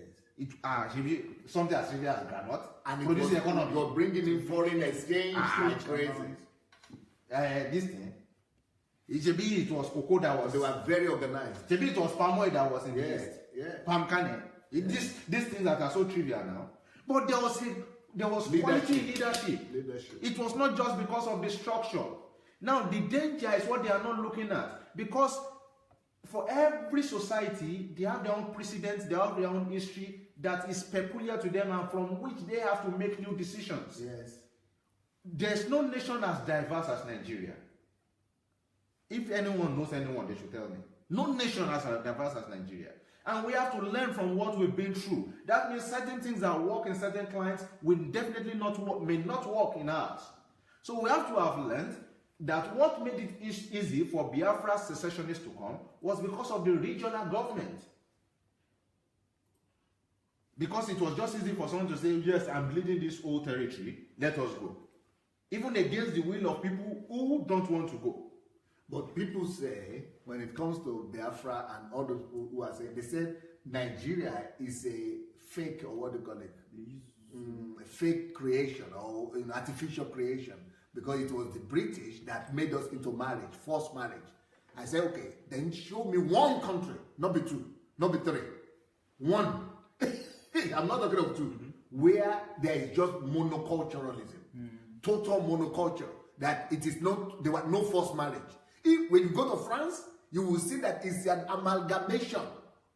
Something as trivial as granite. And producing economy. You're bringing in foreign exchange. Like crazy. This thing. It was cocoa that was. They were very organized. It was palm oil that was in the Yes. East. Yeah. Palm kernel. These things that are so trivial now. But there was quality leadership. It was not just because of the structure. Now the danger is what they are not looking at. Because for every society, they have their own precedents, they have their own history that is peculiar to them and from which they have to make new decisions. Yes. There's no nation as diverse as Nigeria. If anyone knows anyone, they should tell me. No nation as diverse as Nigeria. And we have to learn from what we've been through. That means certain things that work in certain clients will definitely may not work in ours. So we have to have learned that what made it easy for Biafra secessionists to come was because of the regional government. Because it was just easy for someone to say, yes, I'm bleeding this whole territory, let us go. Even against the will of people who don't want to go. But people say, when it comes to Biafra and all those people who are saying, they said Nigeria is a fake, or what do you call it? A fake creation or an artificial creation, because it was the British that made us into marriage, forced marriage. I said, okay, then show me one country, not be two, not be three, one. I'm not talking of two, where there is just monoculturalism, total monoculture, that it is not, there was no forced marriage. When you go to France, you will see that it's an amalgamation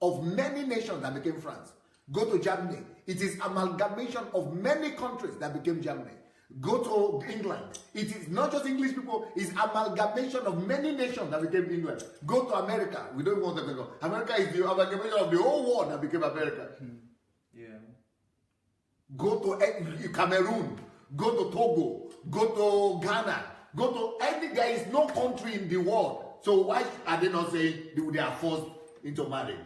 of many nations that became France. Go to Germany, it is amalgamation of many countries that became Germany. Go to England, it is not just English people, it's amalgamation of many nations that became England. Go to America, we don't want to go. America is the amalgamation of the whole world that became America. Yeah. Go to Cameroon, go to Togo, go to Ghana, go to any, there is no country in the world. So why are they not saying they are forced into marriage?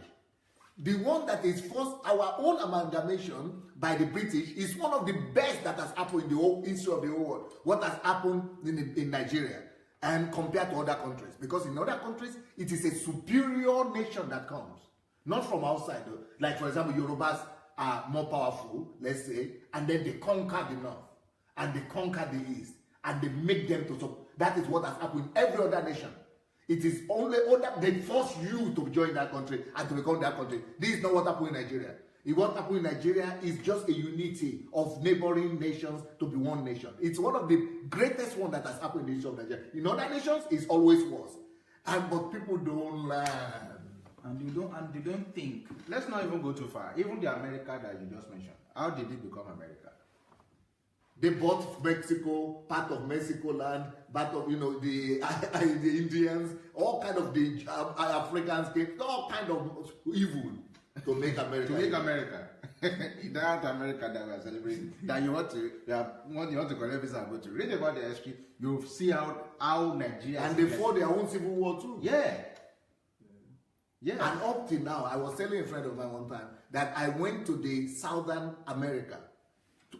The one that is forced, our own amalgamation by the British, is one of the best that has happened in the whole history of the whole world. What has happened in Nigeria and compared to other countries. Because in other countries, it is a superior nation that comes. Not from outside though. Like for example, Yorubas are more powerful, let's say, and then they conquer the north, and they conquer the east, and they make them to, so that is what has happened in every other nation. It is only other, they force you to join that country and to become that country. This is not what happened in Nigeria. What happened in Nigeria is just a unity of neighboring nations to be one nation. It's one of the greatest one that has happened in the history of Nigeria. In other nations, it's always was. But people don't learn. And they don't think. Let's not even go too far. Even the America that you just mentioned, how did it become America? They bought Mexico, part of Mexico land, part of, the Indians, all kind of the Africans came, all kind of evil to make America. To make America. That America that we are celebrating, that you want to collect visa and go to. Read about the history, you'll see how Nigeria. And they fought their own civil war too. Yeah. Yeah. And up till now, I was telling a friend of mine one time that I went to the Southern America,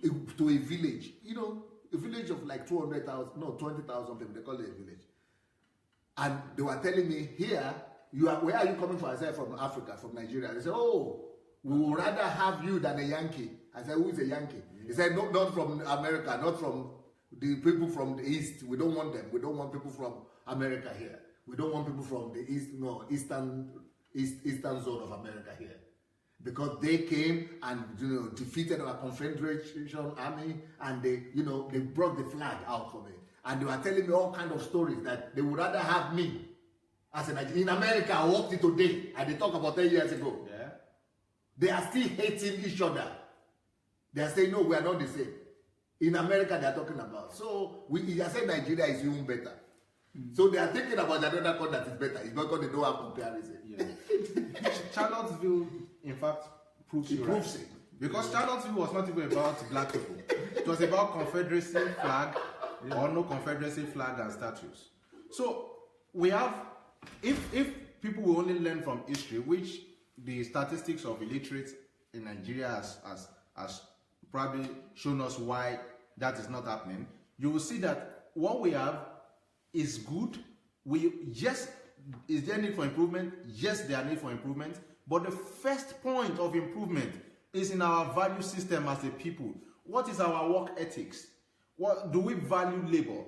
to a village, a village of like 200,000, no, 20,000 people, they call it a village. And they were telling me, here, where are you coming from? I said, from Africa, from Nigeria. They said, oh, we would rather have you than a Yankee. I said, who is a Yankee? He said, no, not from America, not from the people from the East. We don't want them. We don't want people from America here. We don't want people from the East, no, eastern zone of America here. Because they came and defeated our Confederation army, and they brought the flag out for me. And they were telling me all kind of stories that they would rather have me as in America. I walked it today, and they talk about 10 years ago. Yeah. They are still hating each other. They are saying, no, we are not the same. In America, they are talking about. So I said Nigeria is even better. So they are thinking about another country that is better. It's not because they don't have comparison. Yeah. did. Charlottesville, in fact, proves It you proves right. it. Because Charlottesville was not even about black people. It was about Confederacy flag or no Confederacy flag and statues. So we have, if people will only learn from history, which the statistics of illiterates in Nigeria has probably shown us why that is not happening, you will see that what we have is good. Yes, is there need for improvement? Yes, there are need for improvement. But the first point of improvement is in our value system as a people. What is our work ethics? What do we value labor?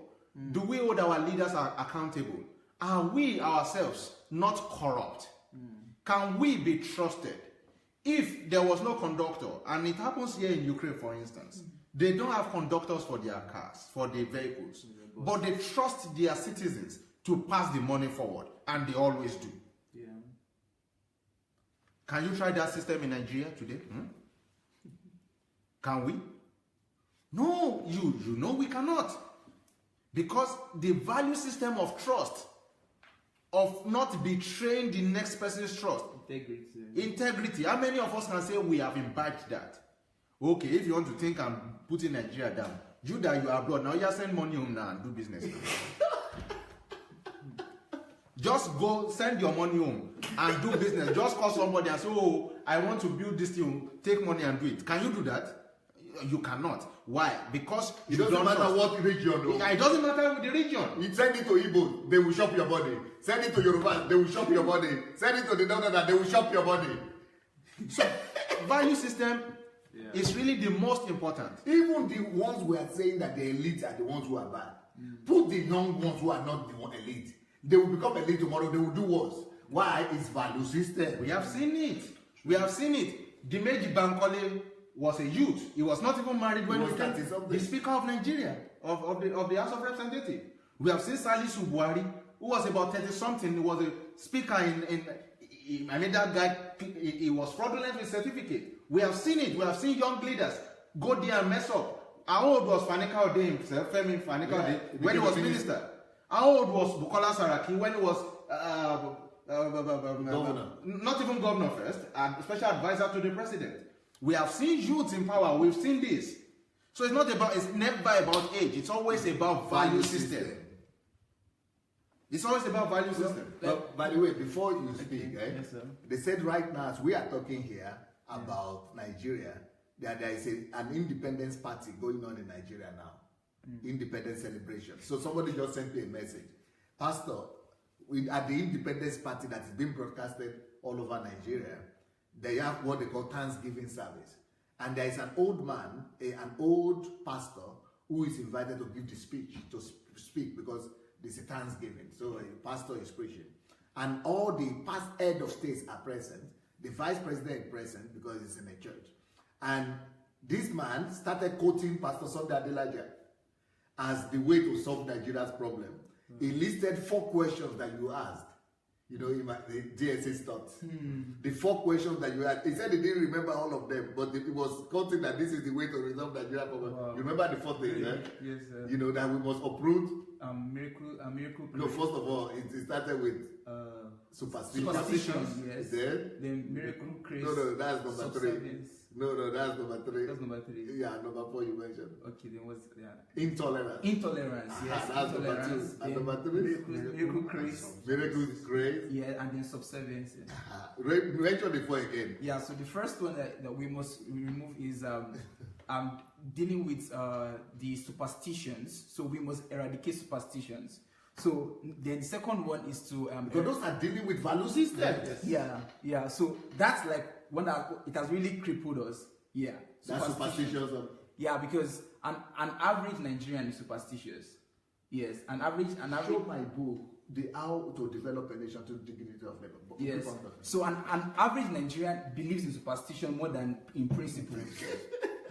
Do we hold our leaders accountable? Are we ourselves not corrupt? Can we be trusted? If there was no conductor, and it happens here in Ukraine, for instance, they don't have conductors for their cars, for their vehicles, but they trust their citizens to pass the money forward, and they always do. Yeah. Can you try that system in Nigeria today? Can we? No, you know we cannot. Because the value system of trust, of not betraying the next person's trust. Integrity. How many of us can say we have imbibed that? Okay, if you want to think I'm putting Nigeria down, you that you are abroad, now you send money home now and do business. Just go send your money home and do business. Just call somebody and say, oh, I want to build this thing, take money and do it. Can you do that? You cannot. Why? Because it doesn't matter what region. It doesn't matter with the region. You send it to Igbo, they will shop your body. Send it to Yoruba, they will shop your body. Send it to the Dada, they will shop your body. So, value system is really the most important. Even the ones we are saying that the elite are the ones who are bad. Put the young ones who are not the elite. They will become elite tomorrow. They will do worse. Why? It's value system. We have seen it. We have seen it. Dimeji Bankole was a youth. He was not even married when he became the Speaker of Nigeria, of the House of Representatives. We have seen Salisu Buhari, who was about 30-something. He was a speaker I mean, that guy, he was fraudulent with certificate. We have seen it. We have seen young leaders go there and mess up. How old was Fanika Ode himself, Femi Fanika Ode, when he was minister? How old was Bukola Saraki when he was governor? Not even governor first, and special advisor to the president. We have seen youth in power. We've seen this. So it's never about age. It's always about value system. It's always about value system. But by the way, before you speak, Yes, sir. they said right now, as we are talking here about Nigeria, there is an independence party going on in Nigeria now. Independence celebration. So somebody just sent me a message. Pastor, at the independence party that is being broadcasted all over Nigeria, they have what they call Thanksgiving service. And there is an old man, an old pastor, who is invited to give the speech, to speak, because there's a Thanksgiving. So a pastor is preaching. And all the past head of states are present. The vice president is present because it's in a church. And this man started quoting Pastor Sunday Adelaja as the way to solve Nigeria's problem. He listed 4 questions that you asked. You know, the DSA thoughts. The 4 questions that you asked. He said he didn't remember all of them, but it was quoting that this is the way to resolve Nigeria's problem. Wow. You remember the 4 things, eh? Yes, sir. You know, that we must uproot. Miracle. No, first of all, it started with superstitions. Yes. Then miracle grace. No, that's number 3. No, that's number 3. That's number 3. Yeah, number 4 you mentioned. Okay, then what's Intolerance. Intolerance, yes. That's intolerance. And number 3? Miracle grace. Miracle grace. Yeah, and then subservience. Mention the 4 again. Yeah, so the first one that we must remove is dealing with the superstitions. So we must eradicate superstitions. So then the second one is to because those are dealing with value systems. Yeah. So that's like one that it has really crippled us. Yeah. That's superstitious. Yeah, because an average Nigerian is superstitious. Yes, an average. Show my book, the How to Develop a Nation to the Dignity of Labor. Yes. So an average Nigerian believes in superstition more than in principle.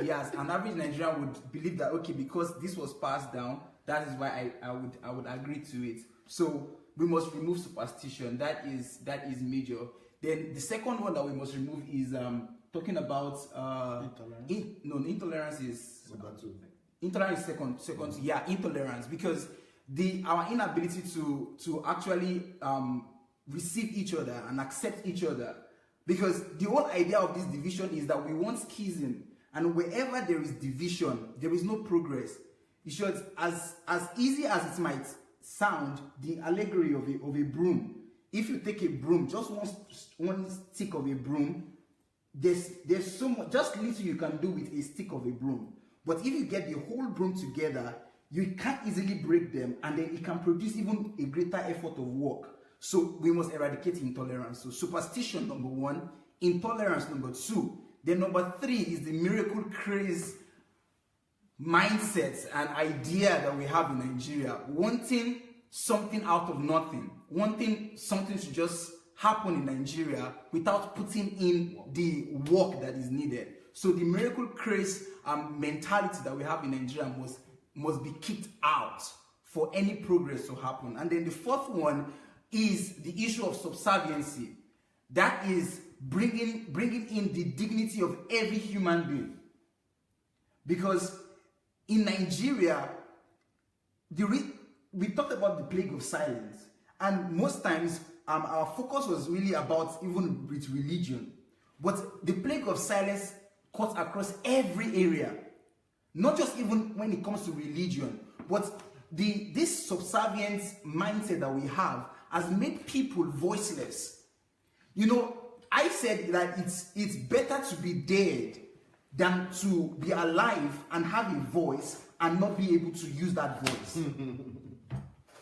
Yes, an average Nigerian would believe that because this was passed down, that is why I would agree to it. So we must remove superstition. That is major. Then the second one that we must remove is talking about intolerance. Intolerance is number 2. Intolerance is second. Yeah, intolerance, because our inability to actually receive each other and accept each other. Because the whole idea of this division is that we want schism, and wherever there is division, there is no progress. It shows, as easy as it might sound, the allegory of a broom. If you take a broom, just one stick of a broom, there's so much, just little you can do with a stick of a broom. But if you get the whole broom together, you can't easily break them, and then it can produce even a greater effort of work. So we must eradicate intolerance. So superstition, number 1, intolerance, number 2. Then number 3 is the miracle craze mindset and idea that we have in Nigeria, wanting something out of nothing, wanting something to just happen in Nigeria without putting in the work that is needed. So the miracle craze mentality that we have in Nigeria must be kicked out for any progress to happen. And then the 4th one is the issue of subserviency. That is bringing in the dignity of every human being. Because in Nigeria, we talked about the plague of silence, and most times our focus was really about even with religion. But the plague of silence cuts across every area, not just even when it comes to religion, but this subservience mindset that we have has made people voiceless. You know, I said that it's better to be dead than to be alive and have a voice and not be able to use that voice.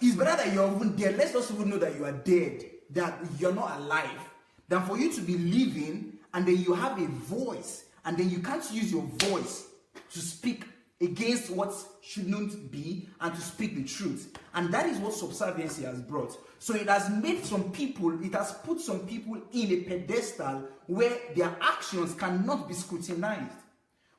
It's better that you're even dead. Let's just even know that you are dead, that you're not alive, than for you to be living and then you have a voice and then you can't use your voice to speak against what shouldn't be and to speak the truth. And that is what subserviency has brought. So it has made some people, it has put some people in a pedestal where their actions cannot be scrutinized,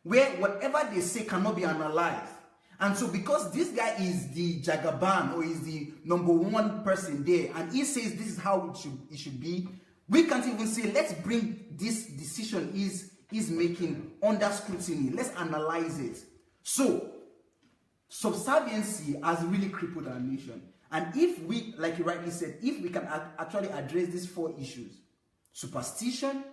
where whatever they say cannot be analyzed. And so because this guy is the Jagaban, or is the number 1 person there, and he says this is how it should be, we can't even say, let's bring this decision he's making under scrutiny. Let's analyze it. So, subserviency has really crippled our nation. And if we, like you rightly said, if we can actually address these 4 issues, superstition,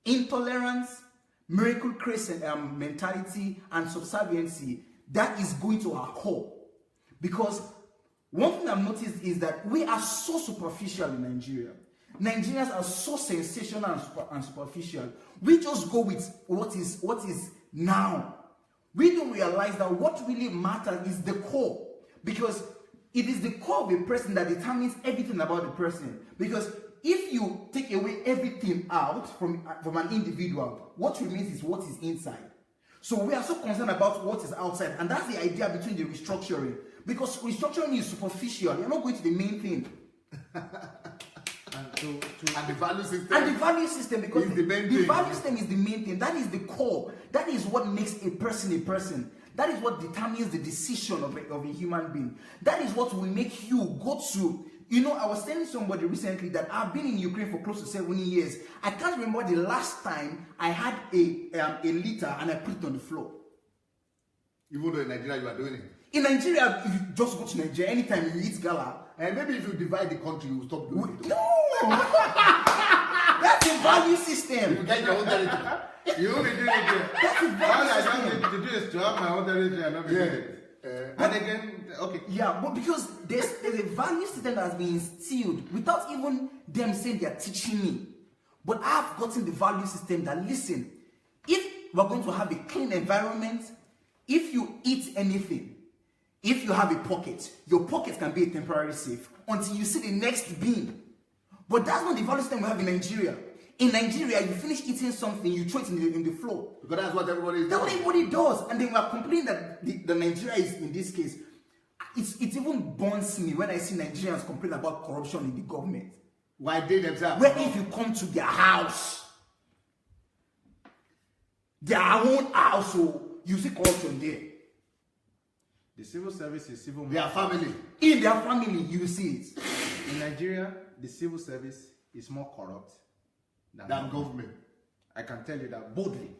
intolerance, miracle craze mentality, and subserviency, that is going to our core. Because one thing I've noticed is that we are so superficial in Nigeria. Nigerians are so sensational and superficial. We just go with what is now. We don't realize that what really matters is the core. Because it is the core of a person that determines everything about the person. Because if you take away everything out from an individual, what remains is what is inside. So we are so concerned about what is outside, and that's the idea between the restructuring. Because restructuring is superficial. You're not going to the main thing. And the value system. And the value system, because the value system is the main thing. That is the core. That is what makes a person a person. That is what determines the decision of a human being. That is what will make you go to. You know, I was telling somebody recently that I've been in Ukraine for close to 7 years. I can't remember the last time I had a liter and I put it on the floor. Even though in Nigeria you are doing it. In Nigeria, if you just go to Nigeria, anytime you eat gala, and maybe if you divide the country, you will stop doing it. No! That's a value system. You get your own territory. You only do it there. That's a value All I system. want to do is to have my own territory and not be doing it. And again, okay. Yeah, but because there's a value system that has been instilled without even them saying they are teaching me. But I've gotten the value system that, listen, if we're going to have a clean environment, if you eat anything, if you have a pocket, your pocket can be a temporary safe until you see the next bin. But that's not the value system we have in Nigeria. In Nigeria, you finish eating something, you throw it in the floor. Because that's what everybody does. That's what everybody does. And then we are complaining that the Nigeria is, in this case, it even burns me when I see Nigerians complain about corruption in the government. Why they themselves? Where if you come to their house, their own house, so you see corruption there. The civil service is civil. Their family. In their family, you see it. In Nigeria, the civil service is more corrupt than government. I can tell you that boldly.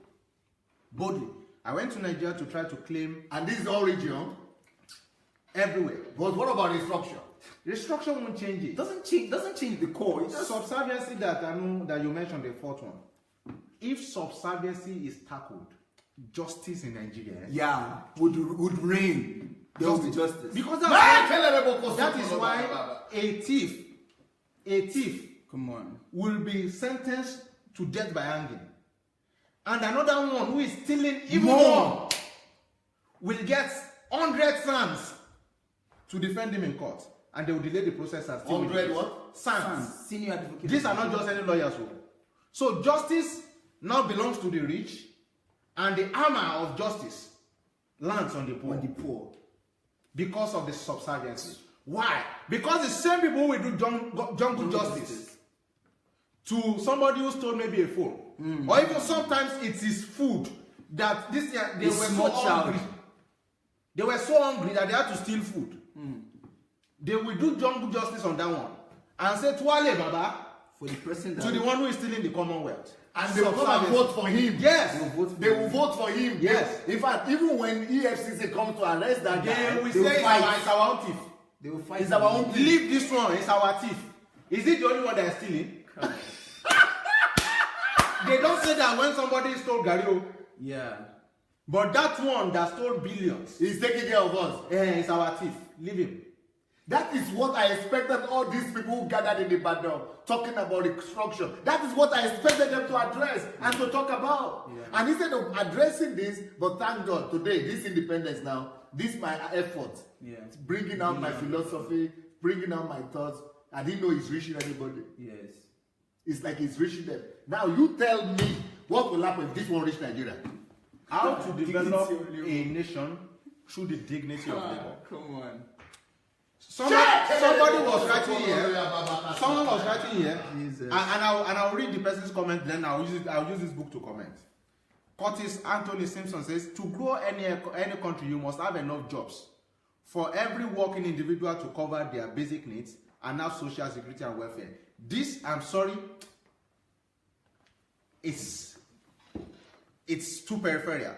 Boldly. I went to Nigeria to try to claim. And this is all region? everywhere. But what about restructure? Restructure won't change it. Doesn't change the core. It's just Subserviency that I know that you mentioned, the fourth one. If subserviency is tackled, justice in Nigeria would reign. There will be justice. Because that is why a thief Come on. will be sentenced to death by hanging. And another one who is stealing even more will get 100 sons to defend him in court. And they will delay the process and still 100 what? Sons. Senior advocate. These are not just any lawyers. So justice now belongs to the rich, and the armor of justice lands on the poor. Because of the subserviency. Why? Because the same people will do jungle justice to somebody who stole maybe a phone. Or even sometimes it is food that they were so hungry. They were so hungry that they had to steal food. They will do jungle justice on that one and say, Tuale Baba, for the person that to the one who is stealing the Commonwealth. And they will come and vote for him. Yes. They will vote for him. Yes. In fact, even when EFCC comes to arrest that guy, They will they will say fight. it's our own thief. they will fight. It's our own thief. Leave this one, it's our thief. Is it the only one that is stealing? They don't say that when somebody stole Gario. Yeah. But that one that stole billions, He's taking care of us. it's our thief. Leave him. That is what I expected all these people who gathered in the battle talking about restructure. That is what I expected them to address and to talk about. Yeah. And instead of addressing this, but thank God, today, this independence now, this my effort. Yeah. It's bringing out my philosophy, bringing out my thoughts. I didn't know it's reaching anybody. Yes. It's like it's reaching them. Now you tell me what will happen if this one reach Nigeria. How to develop Dignity of a nation through the dignity of labor. Come on. Somebody was writing here. Someone was writing here, Jesus. and I'll read the person's comment. Then I'll use this book to comment. Curtis Anthony Simpson says, to grow any country, you must have enough jobs for every working individual to cover their basic needs and have social security and welfare. This, I'm sorry, it's too peripheral,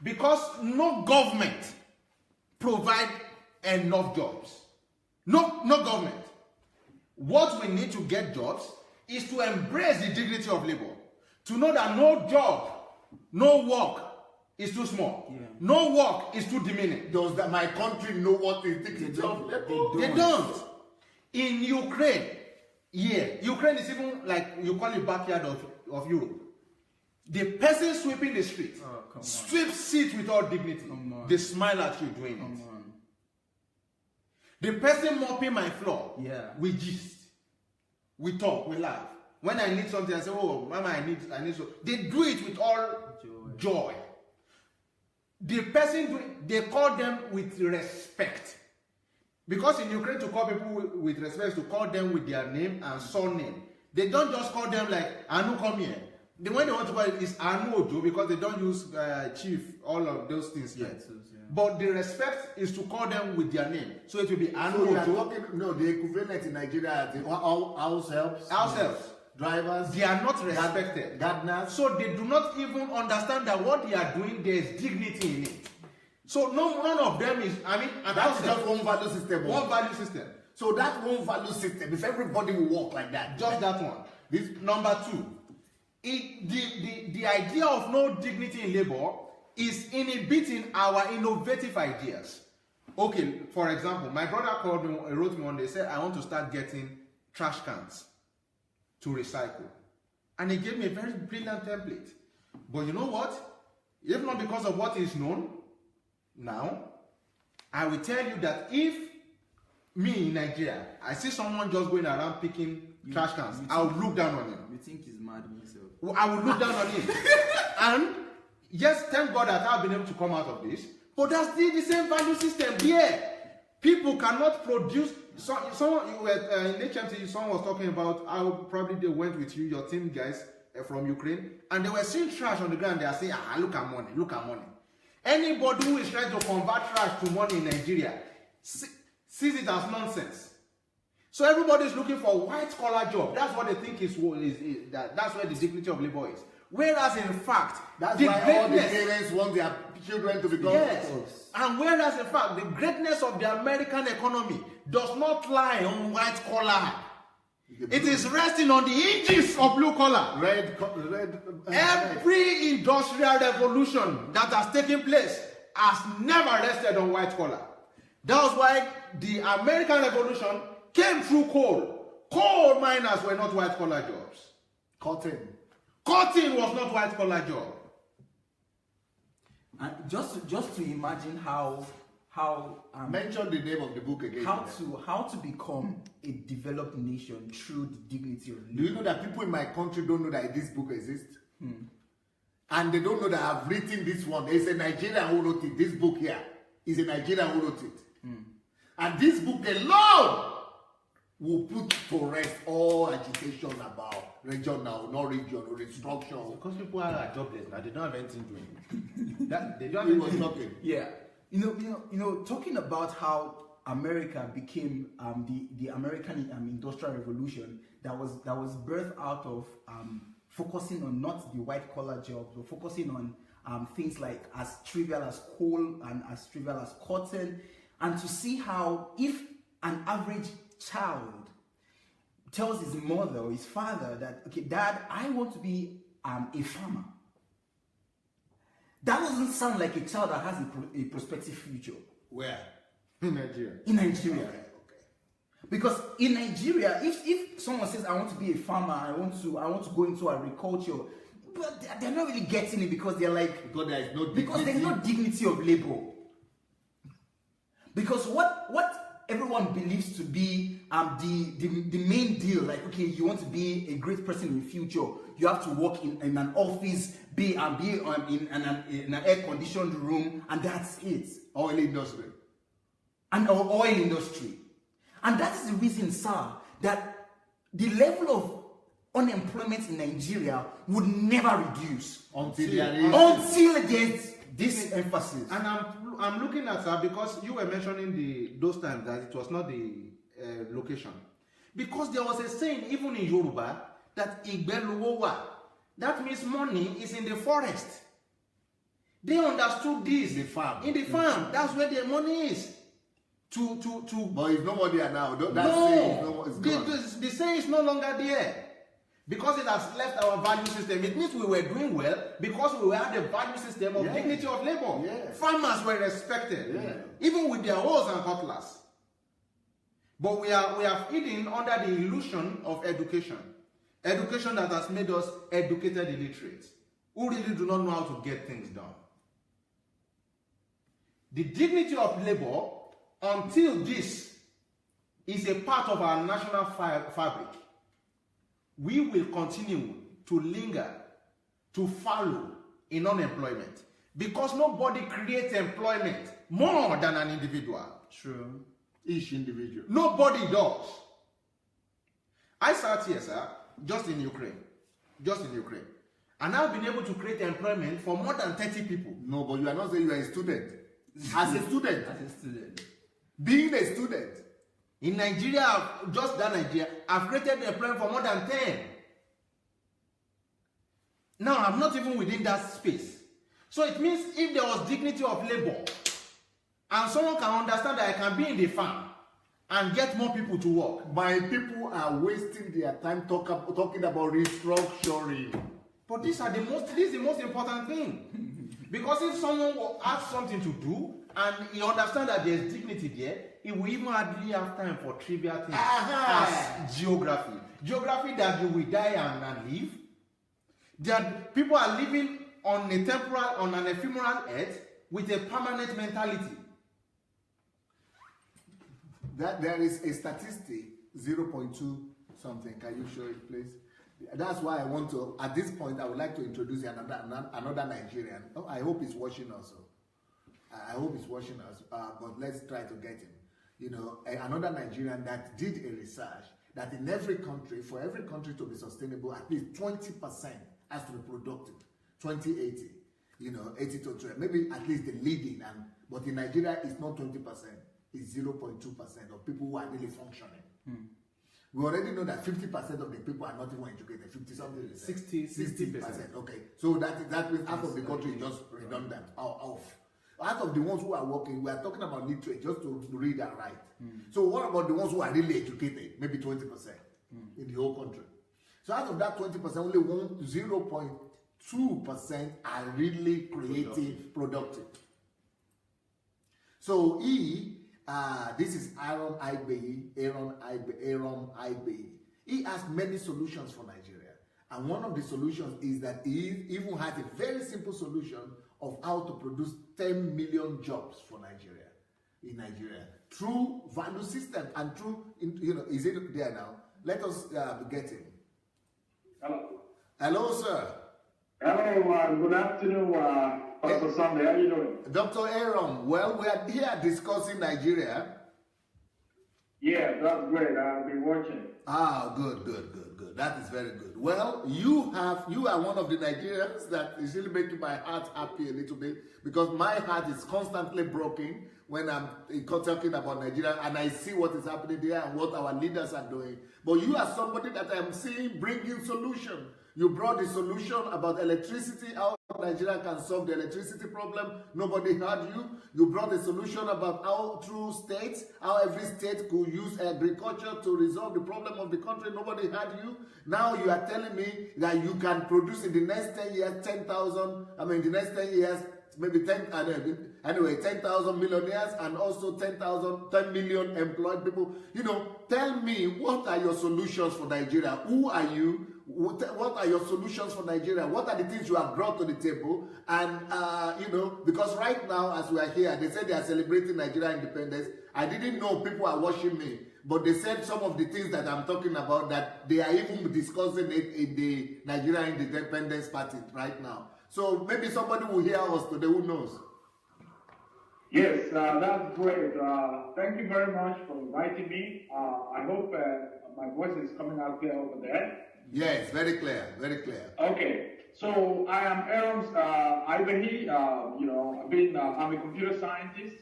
because no government provide enough jobs. No government. What we need to get jobs is to embrace the dignity of labor. To know that no job, no work is too small. Yeah. No work is too demeaning. Does that my country know what is dignity of labor? They don't. In Ukraine, Ukraine is even like, you call it backyard of Europe. The person sweeping the street sweeps it with all dignity. They smile at you doing it. The person mopping my floor, we gist, we talk, we laugh. When I need something, I say, oh, mama, I need so. They do it with all joy. The person, they call them with respect. Because in Ukraine, to call people with respect, to call them with their name and surname. They don't just call them like, Anu, come here. The way they want to call it is Anu Ojo, because they don't use chief, all of those things yet. But the respect is to call them with their name. So it will be Anu Ojo. The equivalent in Nigeria, the house helps, drivers. They are not respected. Gardeners. So they do not even understand that what they are doing, there is dignity in it. So none of them is, and that's just one value system. One value system. So that one value system, if everybody will work like that. Just that one. This number two. The idea of no dignity in labor is inhibiting our innovative ideas. Okay, for example, my brother wrote me one day, said, I want to start getting trash cans to recycle. And he gave me a very brilliant template. But you know what? If not because of what is known now, I will tell you that if me in Nigeria, I see someone just going around picking trash cans, I will look down on him. You think he's mad himself? I will look down on him. And yes, thank God that I've been able to come out of this. But that's still the same value system there. People cannot produce. Someone in HMT, someone was talking about how probably they went with you, your team guys from Ukraine, and they were seeing trash on the ground. They are saying, look at money, look at money. Anybody who is trying to convert trash to money in Nigeria sees it as nonsense. So everybody is looking for white collar job. That's what they think that's where the dignity of labor is. Whereas in fact, That's the why all the greatness, parents want their children to become yes, doctors. and whereas in fact, the greatness of the American economy does not lie on white collar. It is resting on the hinges of blue collar. Every industrial revolution that has taken place has never rested on white collar. That was why the American Revolution came through coal. Coal miners were not white collar jobs. Cotton. Cotton was not white collar job. And just to imagine how Mention the name of the book again. how to become a developed nation through the dignity of living. Do you know that people in my country don't know that this book exists? And they don't know that I've written this one. There's a Nigerian who wrote it. This book here is a Nigerian who wrote it. And this book alone will put to rest all agitation about regional, not regional, restructure. Because people are jobless now, they don't have anything doing. They don't He have was anything. talking. Yeah, you know, talking about how America became the American industrial revolution that was birthed out of focusing on not the white collar jobs, but focusing on things like as trivial as coal and as trivial as cotton, and to see how if an average child tells his mother or his father that, okay, Dad, I want to be a farmer. That doesn't sound like a child that has a prospective future. Where? In Nigeria. In Nigeria. Okay. Because in Nigeria, if someone says, I want to be a farmer, I want to go into agriculture, but they're not really getting it because they're like, Because there is no because there's no dignity of labor. Because what everyone believes to be the main deal, like, okay, you want to be a great person in the future, you have to work in an office, be in an air-conditioned room, and that's it. Oil industry. And our oil industry. And that is the reason, sir, that the level of unemployment in Nigeria would never reduce Until there's this emphasis. And I'm looking at her because you were mentioning those times that it was not the location. Because there was a saying even in Yoruba that Igbeluwowa, that means money is in the forest. They understood this. The farm. In the farm, that's where their money is. But it's nobody now. The saying is no longer there. Because it has left our value system. It means we were doing well because we had a value system of dignity of labor. Yeah. Farmers were respected, even with their hoes and cutlass. But we have hidden under the illusion of education. Education that has made us educated illiterates who really do not know how to get things done. The dignity of labor, until this is a part of our national fabric, we will continue to linger, to follow in unemployment. Because nobody creates employment more than an individual. True. Each individual. Nobody does. I sat here, sir, just in Ukraine. And I've been able to create employment for more than 30 people. No, but you are not saying you are a student. As a student. As a student. Being a student. In Nigeria, just that Nigeria, I've created employment for more than 10. Now, I'm not even within that space. So it means if there was dignity of labor, and someone can understand that I can be in the farm and get more people to work. My people are wasting their time talking about restructuring. But this is the most important thing. Because if someone has something to do and he understands that there's dignity there, he will even hardly have time for trivial things as geography. Geography that you will die and live. That people are living on an ephemeral earth with a permanent mentality. That there is a statistic, 0.2 something. Can you show it, please? That's why I want to, at this point, I would like to introduce another Nigerian. Oh, I hope he's watching also. I hope he's watching us, but let's try to get him. You know, another Nigerian that did a research that in every country, for every country to be sustainable, at least 20% has to be productive. 2080, you know, 80 to 12, maybe at least the leading, but in Nigeria, it's not 20%, it's 0.2% of people who are really functioning. We already know that 50% of the people are not even educated. 50 something. 60%. Okay, so that means half of the country is just redundant. Out of the ones who are working, we are talking about literate, just to read and write. So what about the ones who are really educated? Maybe 20% in the whole country. So out of that 20%, only 0.2% are really creative, productive. So this is Aaron Ibe. He has many solutions for Nigeria. And one of the solutions is that he even has a very simple solution of how to produce 10 million jobs for Nigeria, in Nigeria, through value system and through, is it there now? Let us get him. Hello. Hello, sir. Hello, good afternoon, Pastor Sunday. How are you doing? Dr. Aaron, well, we are here discussing Nigeria. Yeah, that's great. I've been watching. Good. That is very good. Well, you are one of the Nigerians that is really making my heart happy a little bit, because my heart is constantly broken when I'm talking about Nigeria and I see what is happening there and what our leaders are doing. But you are somebody that I'm seeing bringing solution. You brought the solution about electricity, how Nigeria can solve the electricity problem. Nobody heard you. You brought a solution about how through states, how every state could use agriculture to resolve the problem of the country. Nobody heard you. Now you are telling me that you can produce in the next 10 years, 10,000, the next 10 years, maybe 10,000 millionaires and also 10 million employed people. Tell me, what are your solutions for Nigeria? Who are you? What are your solutions for Nigeria? What are the things you have brought to the table? And, because right now, as we are here, they said they are celebrating Nigeria independence. I didn't know people are watching me, but they said some of the things that I'm talking about, that they are even discussing it in the Nigerian Independence Party right now. So maybe somebody will hear us today, who knows? Yes, that's great. Thank you very much for inviting me. I hope my voice is coming out clear over there. Yes, very clear, very clear. Okay, so I am Aaron Ibehi. I'm a computer scientist,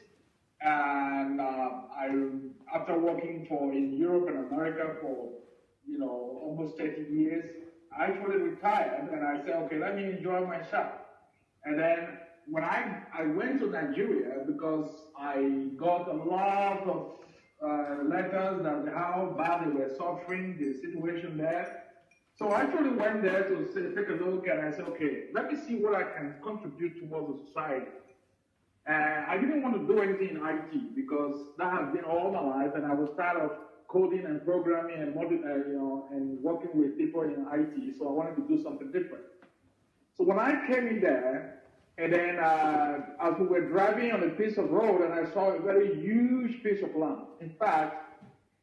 and after working in Europe and America for almost 30 years, I actually retired, and I said, okay, let me enjoy my shop. And then when I went to Nigeria, because I got a lot of letters that how bad they were suffering, the situation there. So I actually went there to take a look, and I said, okay, let me see what I can contribute towards the society. And I didn't want to do anything in IT, because that has been all my life, and I was tired of coding and programming and and working with people in IT. So I wanted to do something different. So when I came in there, and then as we were driving on a piece of road, and I saw a very huge piece of land. In fact,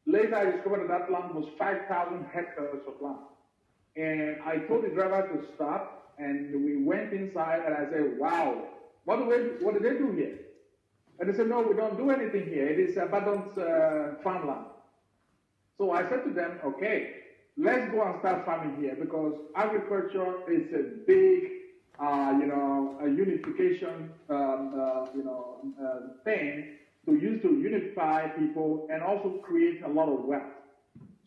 later I discovered that land was 5,000 hectares of land. And I told the driver to stop, and we went inside, and I said, wow, what do they do here? And they said, no, we don't do anything here. It is abandoned farmland. So I said to them, okay, let's go and start farming here, because agriculture is a big, a unification, thing to use to unify people and also create a lot of wealth.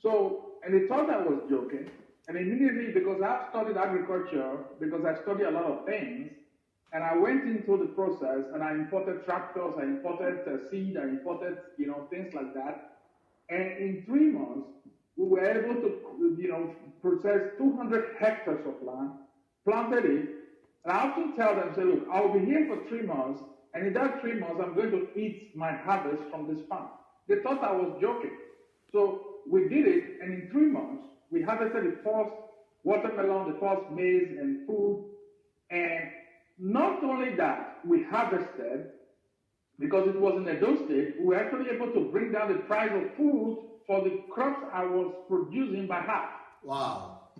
So, and they thought I was joking. And immediately, because I've studied agriculture, because I study a lot of things, and I went into the process, and I imported tractors, I imported seed, I imported, things like that. And in 3 months, we were able to, process 200 hectares of land, planted it, and I often tell them, say, look, I'll be here for 3 months, and in that 3 months, I'm going to eat my harvest from this farm. They thought I was joking. So we did it, and in 3 months, we harvested the first watermelon, the first maize and food. And not only that, we harvested, because it was in Edo State, we were actually able to bring down the price of food for the crops I was producing by half. Wow.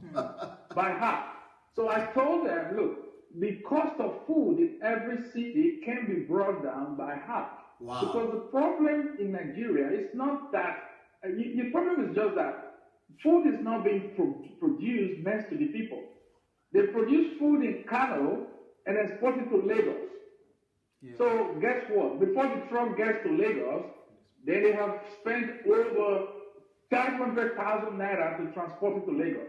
By half. So I told them, look, the cost of food in every city can be brought down by half. Wow. Because the problem in Nigeria is not that, the problem is just that food is not being produced next to the people. They produce food in Kano and export it to Lagos. Yeah. So guess what? Before the truck gets to Lagos, then they have spent over 500,000 naira to transport it to Lagos.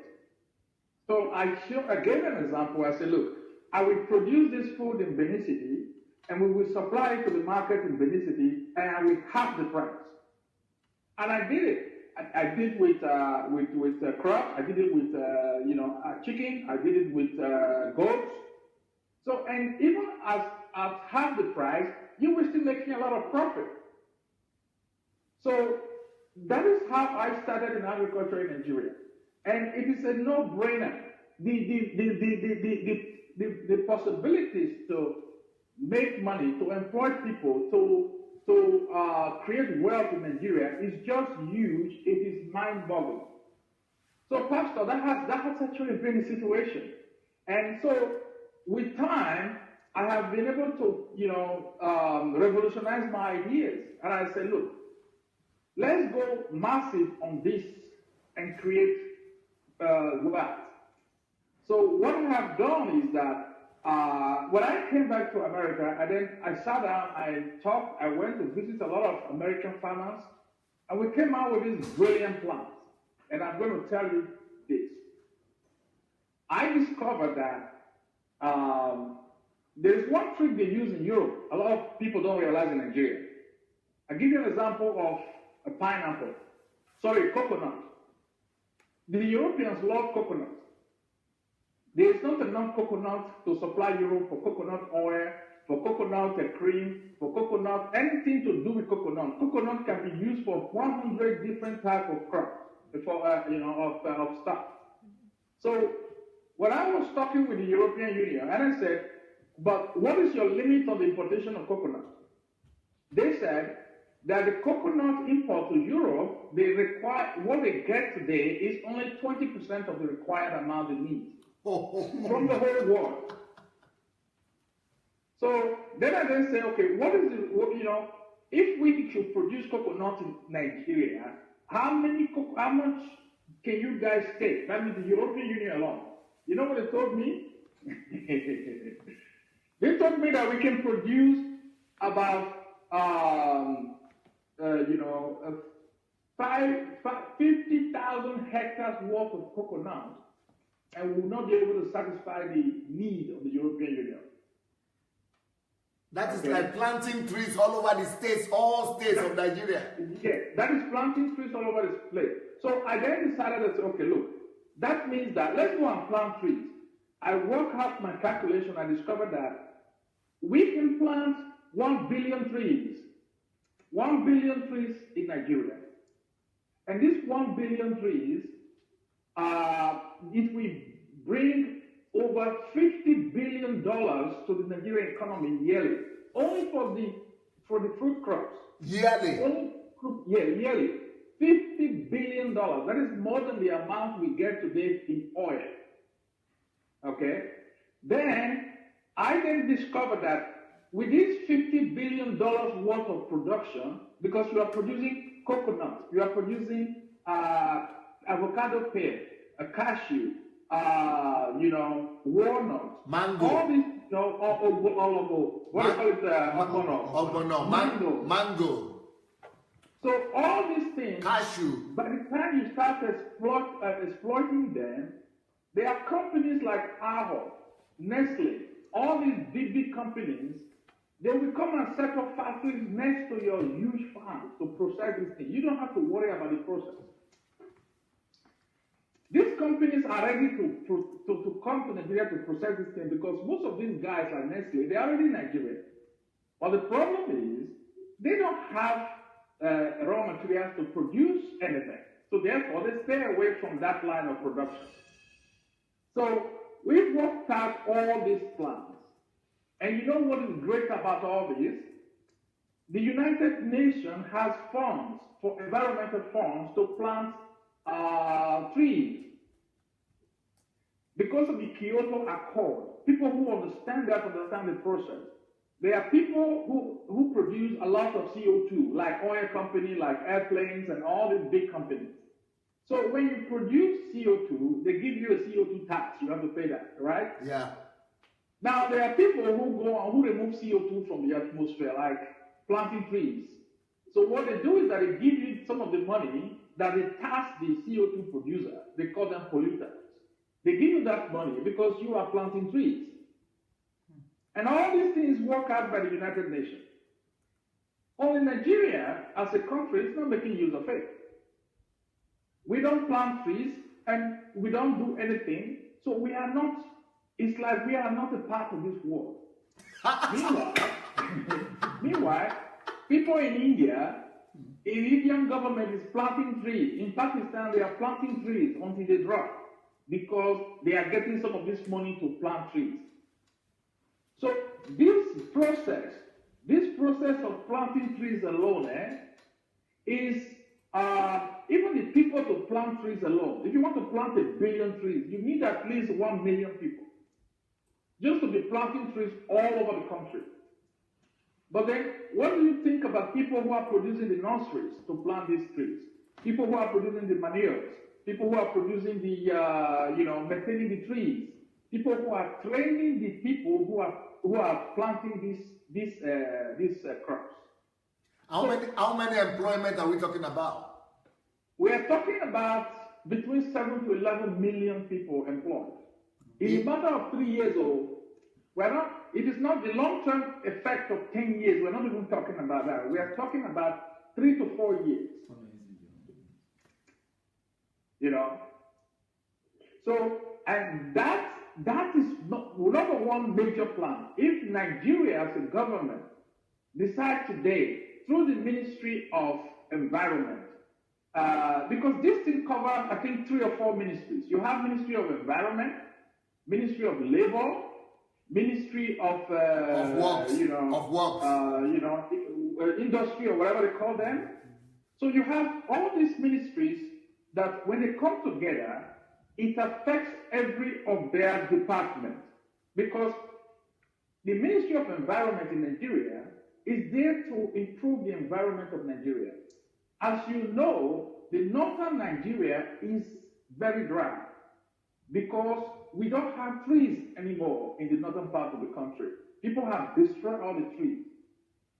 So I gave an example. I said, look, I will produce this food in Benin City, and we will supply it to the market in Benin City, and I will half the price. And I did it. I did with crops. I did it with chicken. I did it with goats. So, and even at half the price, you were still making a lot of profit. So that is how I started in agriculture in Nigeria, and it is a no-brainer. The possibilities to make money, to employ people, to create wealth in Nigeria is just huge. It is mind-boggling. So, Pastor, that has actually been the situation, and so with time, I have been able to revolutionize my ideas, and I said, look, let's go massive on this and create wealth. So what I have done is that when I came back to America, and then I sat down, I talked, I went to visit a lot of American farmers, and we came out with these brilliant plans. And I'm going to tell you this. I discovered that there's one trick they use in Europe. A lot of people don't realize in Nigeria. I'll give you an example of a pineapple. Sorry, coconut. The Europeans love coconut. There is not enough coconut to supply Europe for coconut oil, for coconut cream, for coconut, anything to do with coconut. Coconut can be used for 100 different types of crops, of stuff. So when I was talking with the European Union, and I said, but what is your limit on the importation of coconut? They said that the coconut import to Europe, what they get today is only 20% of the required amount they need from the whole world. So then I say, okay, if we should produce coconut in Nigeria, how much can you guys take? That means the European Union alone. You know what they told me? They told me that we can produce about 50,000 hectares worth of coconut, and we will not be able to satisfy the need of the European Union. That is like planting trees all over the states, all states of Nigeria. Yeah, that is planting trees all over this place. So I then decided to say, okay, look, that means that let's go and plant trees. I worked out my calculation. I discovered that we can plant 1 billion trees. 1 billion trees in Nigeria. And these 1 billion trees, it will bring over $50 billion to the Nigerian economy yearly, only for the fruit crops. Yearly? Yearly. $50 billion. That is more than the amount we get today in oil. Okay? Then, I then discovered that with this $50 billion worth of production, because you are producing coconut, you are producing avocado pear, a cashew, walnuts, mango, all these, mango. So all these things, cashew. by the time you start exploiting them, there are companies like Arho, Nestle, all these big companies. They will come and set up factories next to your huge farms to process this thing. You don't have to worry about the process. These companies are ready to come to Nigeria to process this thing because most of these guys are Nestle. They are already in Nigeria. But the problem is they don't have raw materials to produce anything. So therefore, they stay away from that line of production. So we've worked out all these plans. And you know what is great about all this? The United Nations has funds, for environmental funds, to plant trees. Because of the Kyoto Accord, people who understand the process. There are people who produce a lot of CO2, like oil companies, like airplanes, and all these big companies. So when you produce CO2, they give you a CO2 tax. You have to pay that, right? Yeah. Now, there are people who remove CO2 from the atmosphere, like planting trees. So what they do is that they give you some of the money that they tax the CO2 producer. They call them polluters. They give you that money because you are planting trees. And all these things work out by the United Nations. Only Nigeria, as a country, is not making use of it. We don't plant trees and we don't do anything. So we are not, it's like we are not a part of this world. Meanwhile, people in India, the Indian government is planting trees. In Pakistan, they are planting trees until they drop because they are getting some of this money to plant trees. So this process of planting trees alone is even the people to plant trees alone. If you want to plant 1 billion trees, you need at least 1 million people just to be planting trees all over the country. But then, what do you think about people who are producing the nurseries to plant these trees? People who are producing the manures, people who are producing the, maintaining the trees, people who are training the people who are planting these crops. How many employment are we talking about? We are talking about between 7 to 11 million people employed. In a matter of 3 years old, it is not the long-term effect of 10 years. We're not even talking about that. We are talking about 3 to 4 years. So, and that is number one major plan. If Nigeria as a government decides today, through the Ministry of Environment, because this thing covers, I think, 3 or 4 ministries. You have Ministry of Environment, Ministry of Labor, Ministry of Works, industry or whatever they call them. So you have all these ministries that when they come together, it affects every of their departments, because the Ministry of Environment in Nigeria is there to improve the environment of Nigeria. As you know, the northern Nigeria is very dry because we don't have trees anymore in the northern part of the country. People have destroyed all the trees.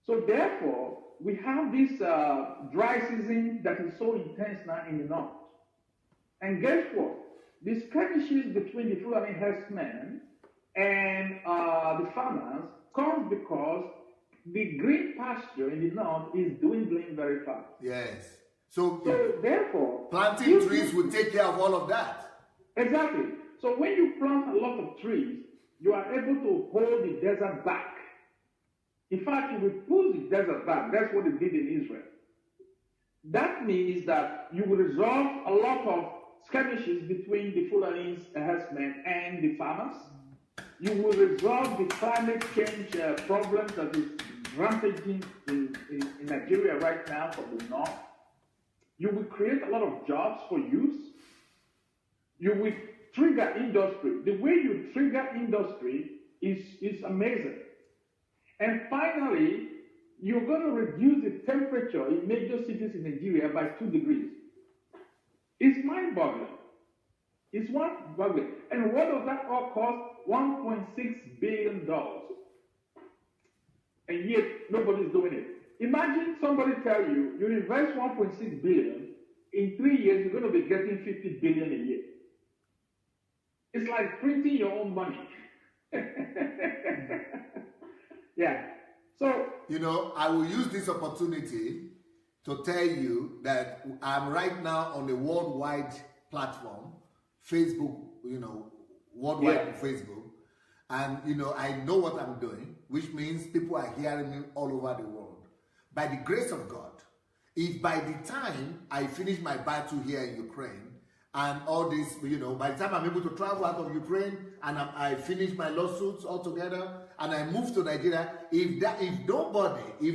So therefore, we have this dry season that is so intense now in the north. And guess what? The skirmishes between the Fulani herdsmen and the farmers comes because the green pasture in the north is dwindling very fast. Yes. So therefore, planting trees will take care of all of that. Exactly. So when you plant a lot of trees, you are able to hold the desert back. In fact, you will pull the desert back. That's what they did in Israel. That means that you will resolve a lot of skirmishes between the Fulani herdsmen and the farmers. You will resolve the climate change problems that is rampaging in Nigeria right now from the north. You will create a lot of jobs for youth. You will trigger industry. The way you trigger industry is amazing. And finally, you're going to reduce the temperature in major cities in Nigeria by 2 degrees. It's mind-boggling. It's mind-boggling. And what does that all cost? $1.6 billion. And yet, nobody's doing it. Imagine somebody tell you, you invest $1.6 billion, in 3 years, you're going to be getting $50 billion a year. It's like printing your own money. Yeah. So, I will use this opportunity to tell you that I'm right now on a worldwide platform, Facebook, worldwide Facebook. And, I know what I'm doing, which means people are hearing me all over the world. By the grace of God, if by the time I finish my battle here in Ukraine, and all this, by the time I'm able to travel out of Ukraine and I finish my lawsuits altogether and I move to Nigeria, if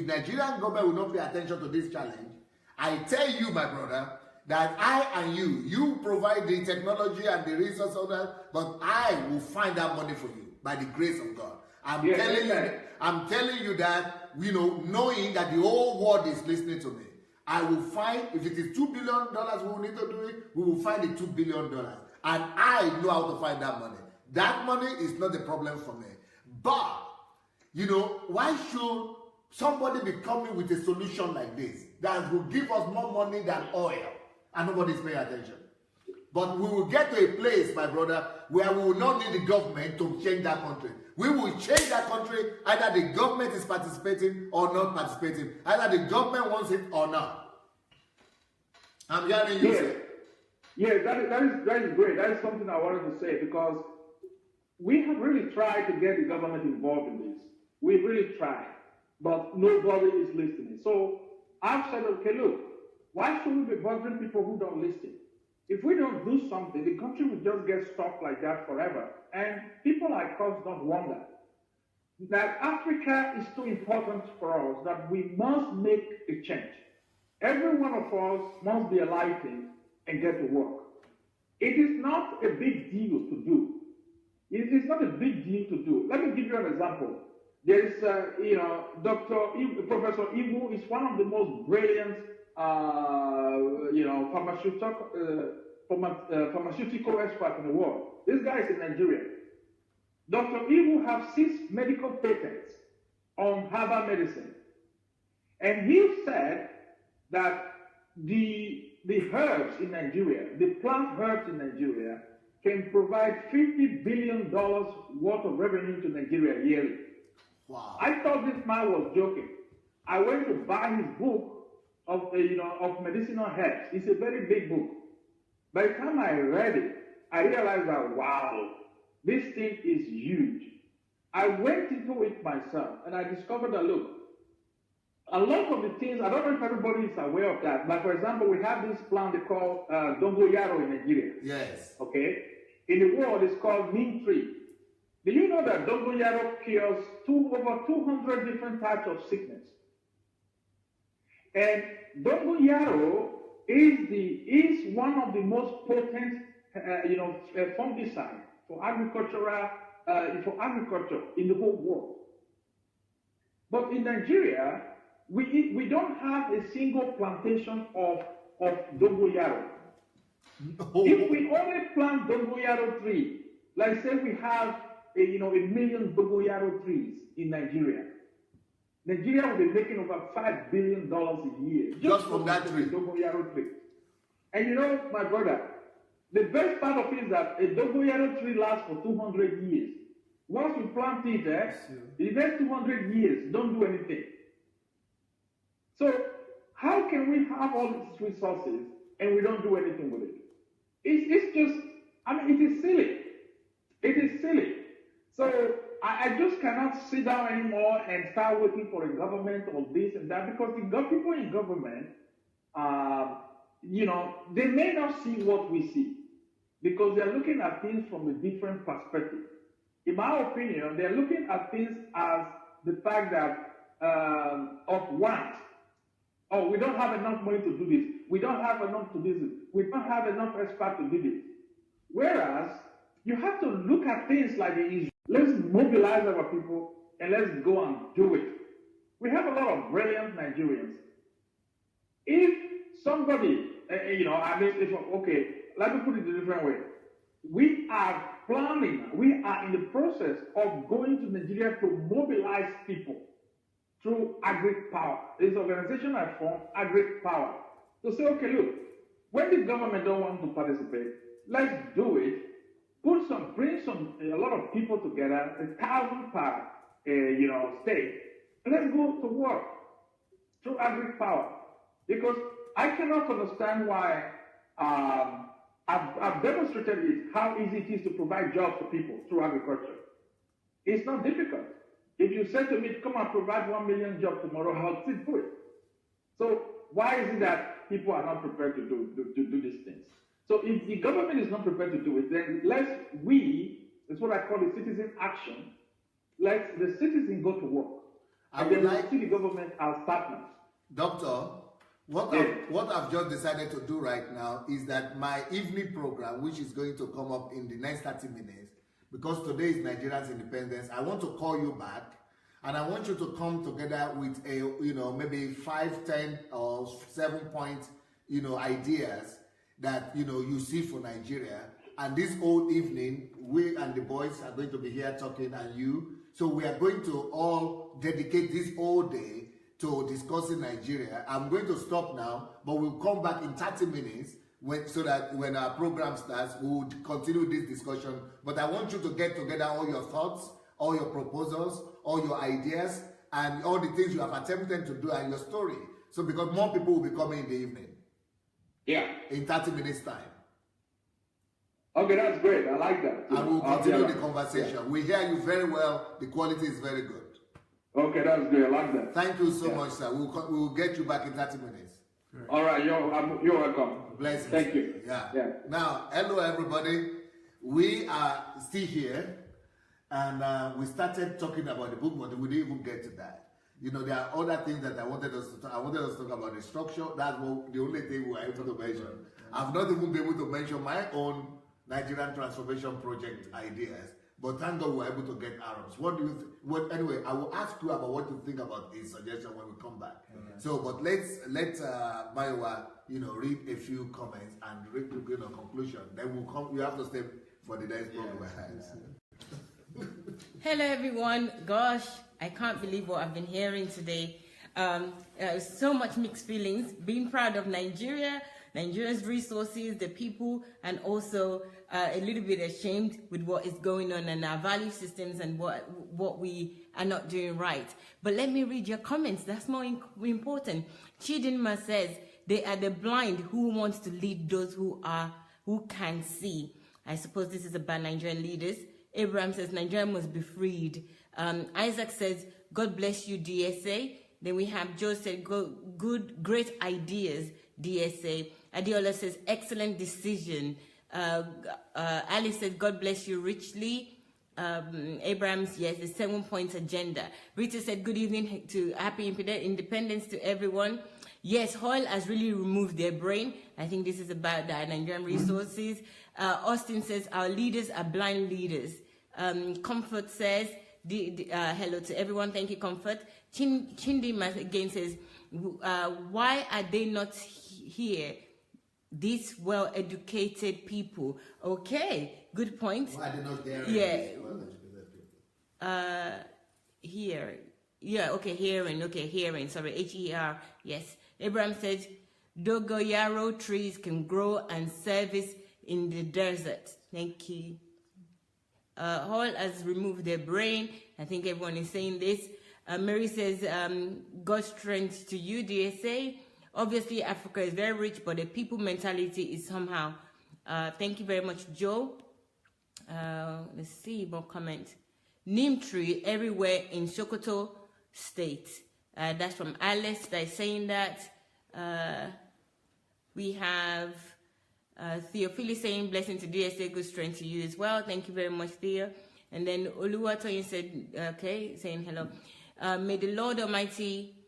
Nigerian government will not pay attention to this challenge, I tell you, my brother, that I and you provide the technology and the resources, but I will find that money for you by the grace of God. I'm telling you that, knowing that the whole world is listening to me. I will find, if it is $2 billion we will need to do it, we will find the $2 billion. And I know how to find that money. That money is not the problem for me. But, why should somebody be coming with a solution like this that will give us more money than oil? and nobody's paying attention. But we will get to a place, my brother, where we will not need the government to change that country. We will change that country, either the government is participating or not participating. Either the government wants it or not. I'm hearing you say. Yeah, that is great. That is something I wanted to say, because we have really tried to get the government involved in this. We've really tried, but nobody is listening. So I've said, okay, look, why should we be bothering people who don't listen? If we don't do something, the country will just get stuck like that forever. And people like us don't want that. That Africa is too important for us that we must make a change. Every one of us must be enlightened and get to work. It is not a big deal to do. It is not a big deal to do. Let me give you an example. There is, Professor Ibu is one of the most brilliant pharmaceutical expert in the world. This guy is in Nigeria. Dr. Ibu has 6 medical patents on herbal medicine. And he said that the herbs in Nigeria, the plant herbs in Nigeria, can provide $50 billion worth of revenue to Nigeria yearly. Wow. I thought this man was joking. I went to buy his book of medicinal herbs. It's a very big book. By the time I read it, I realized that, wow, this thing is huge. I went into it myself, and I discovered that, look, a lot of the things, I don't know if everybody is aware of that, but for example, we have this plant they call dongoyaro in Nigeria. Yes. Okay? In the world, it's called neem tree. Do you know that dongoyaro cures over 200 different types of sickness? And dongoyaro is one of the most potent, fungicide for agriculture in the whole world. But in Nigeria, we don't have a single plantation of dongoyaro. If we only plant dongoyaro tree, like say we have a million dongoyaro trees in Nigeria, Nigeria will be making over $5 billion a year just from that tree. Dongoyaro tree. And my brother, the best part of it is that a dongoyaro tree lasts for 200 years. Once we plant it, the next 200 years don't do anything. So how can we have all these resources and we don't do anything with it? It's just, it is silly. It is silly. So I just cannot sit down anymore and start waiting for a government or this and that, because the people in government, they may not see what we see, because they're looking at things from a different perspective. In my opinion, they're looking at things as the fact that of want. Oh, we don't have enough money to do this. We don't have enough to do this. We don't have enough experts to do this. Whereas, you have to look at things like the issue. Let's mobilize our people and let's go and do it. We have a lot of brilliant Nigerians. If somebody, let me put it a different way. We are planning, we are in the process of going to Nigeria to mobilize people through Agric Power. This organization I formed, Agric Power, to say, okay, look, when the government don't want to participate, let's do it. Bring a lot of people together, 1,000 per, state, and let's go to work through Agric Power. Because I cannot understand why. I've demonstrated it, how easy it is to provide jobs to people through agriculture. It's not difficult. If you say to me, come and provide 1 million jobs tomorrow, I'll still do it. So why is it that people are not prepared to do these things? So if the government is not prepared to do it, then it's what I call the citizen action, let the citizen go to work. And then we see the government as partners. Doctor, what I've just decided to do right now is that my evening program, which is going to come up in the next 30 minutes, because today is Nigeria's independence, I want to call you back, and I want you to come together with maybe 5, 10, or 7 point, ideas that, you see for Nigeria. And this whole evening, we and the boys are going to be here talking, and you. So we are going to all dedicate this whole day to discussing Nigeria. I'm going to stop now, but we'll come back in 30 minutes so that when our program starts, we would continue this discussion. But I want you to get together all your thoughts, all your proposals, all your ideas, and all the things you have attempted to do and your story. So because more people will be coming in the evening. Yeah. In 30 minutes time. Okay, that's great. I like that. And we'll continue the conversation. Yeah. We hear you very well. The quality is very good. Okay, that's great. I like that. Thank you so much, sir. We'll get you back in 30 minutes. Right. All right, you're welcome. Blessings. Thank you. Yeah. Now, hello everybody. We are still here, and we started talking about the book, but we didn't even get to that. You know, there are other things that I wanted us to talk about the structure. That's the only thing we were able to mention. I've not even been able to mention my own Nigerian transformation project ideas, but thank God we were able to get Arabs. What do you anyway, I will ask you about what you think about his suggestion when we come back. So, but let Maiwa, read a few comments and read the conclusion. Then we'll come. You have to stay for the next program. Hello everyone. Gosh, I can't believe what I've been hearing today. So much mixed feelings. Being proud of Nigeria's resources, the people, and also a little bit ashamed with what is going on in our value systems and what we are not doing right. But let me read your comments. That's more important. Chidinma says, they are the blind who wants to lead those who can see. I suppose this is about Nigerian leaders. Abraham says, Nigeria must be freed. Isaac says, God bless you, DSA. Then we have Joe said, great ideas, DSA. Adiola says, excellent decision. Alice said, God bless you richly. Abrams, yes, the 7-point agenda. Rita said, good evening to happy independence to everyone. Yes, Hoyle has really removed their brain. I think this is about the Nigerian resources. Austin says, our leaders are blind leaders. Comfort says, hello to everyone. Thank you, Comfort. Chindi again says, why are they not here? These well-educated people. Okay, good point. Why are they not there? Yeah. Here. Yeah, okay, hearing. Okay, hearing. Sorry, H-E-R. Yes. Abraham said, dogoyaro trees can grow and service in the desert. Thank you. Hall has removed their brain. I think everyone is saying this. Mary says, God's strength to you, DSA. Obviously, Africa is very rich, but the people mentality is somehow. Thank you very much, Joe. Let's see, more comment. Neem tree everywhere in Sokoto State. That's from Alice that is saying that. We have Theophilus saying, blessing to DSA, good strength to you as well. Thank you very much, Theo. And then Oluwatoyin said, okay, saying hello. May the Lord Almighty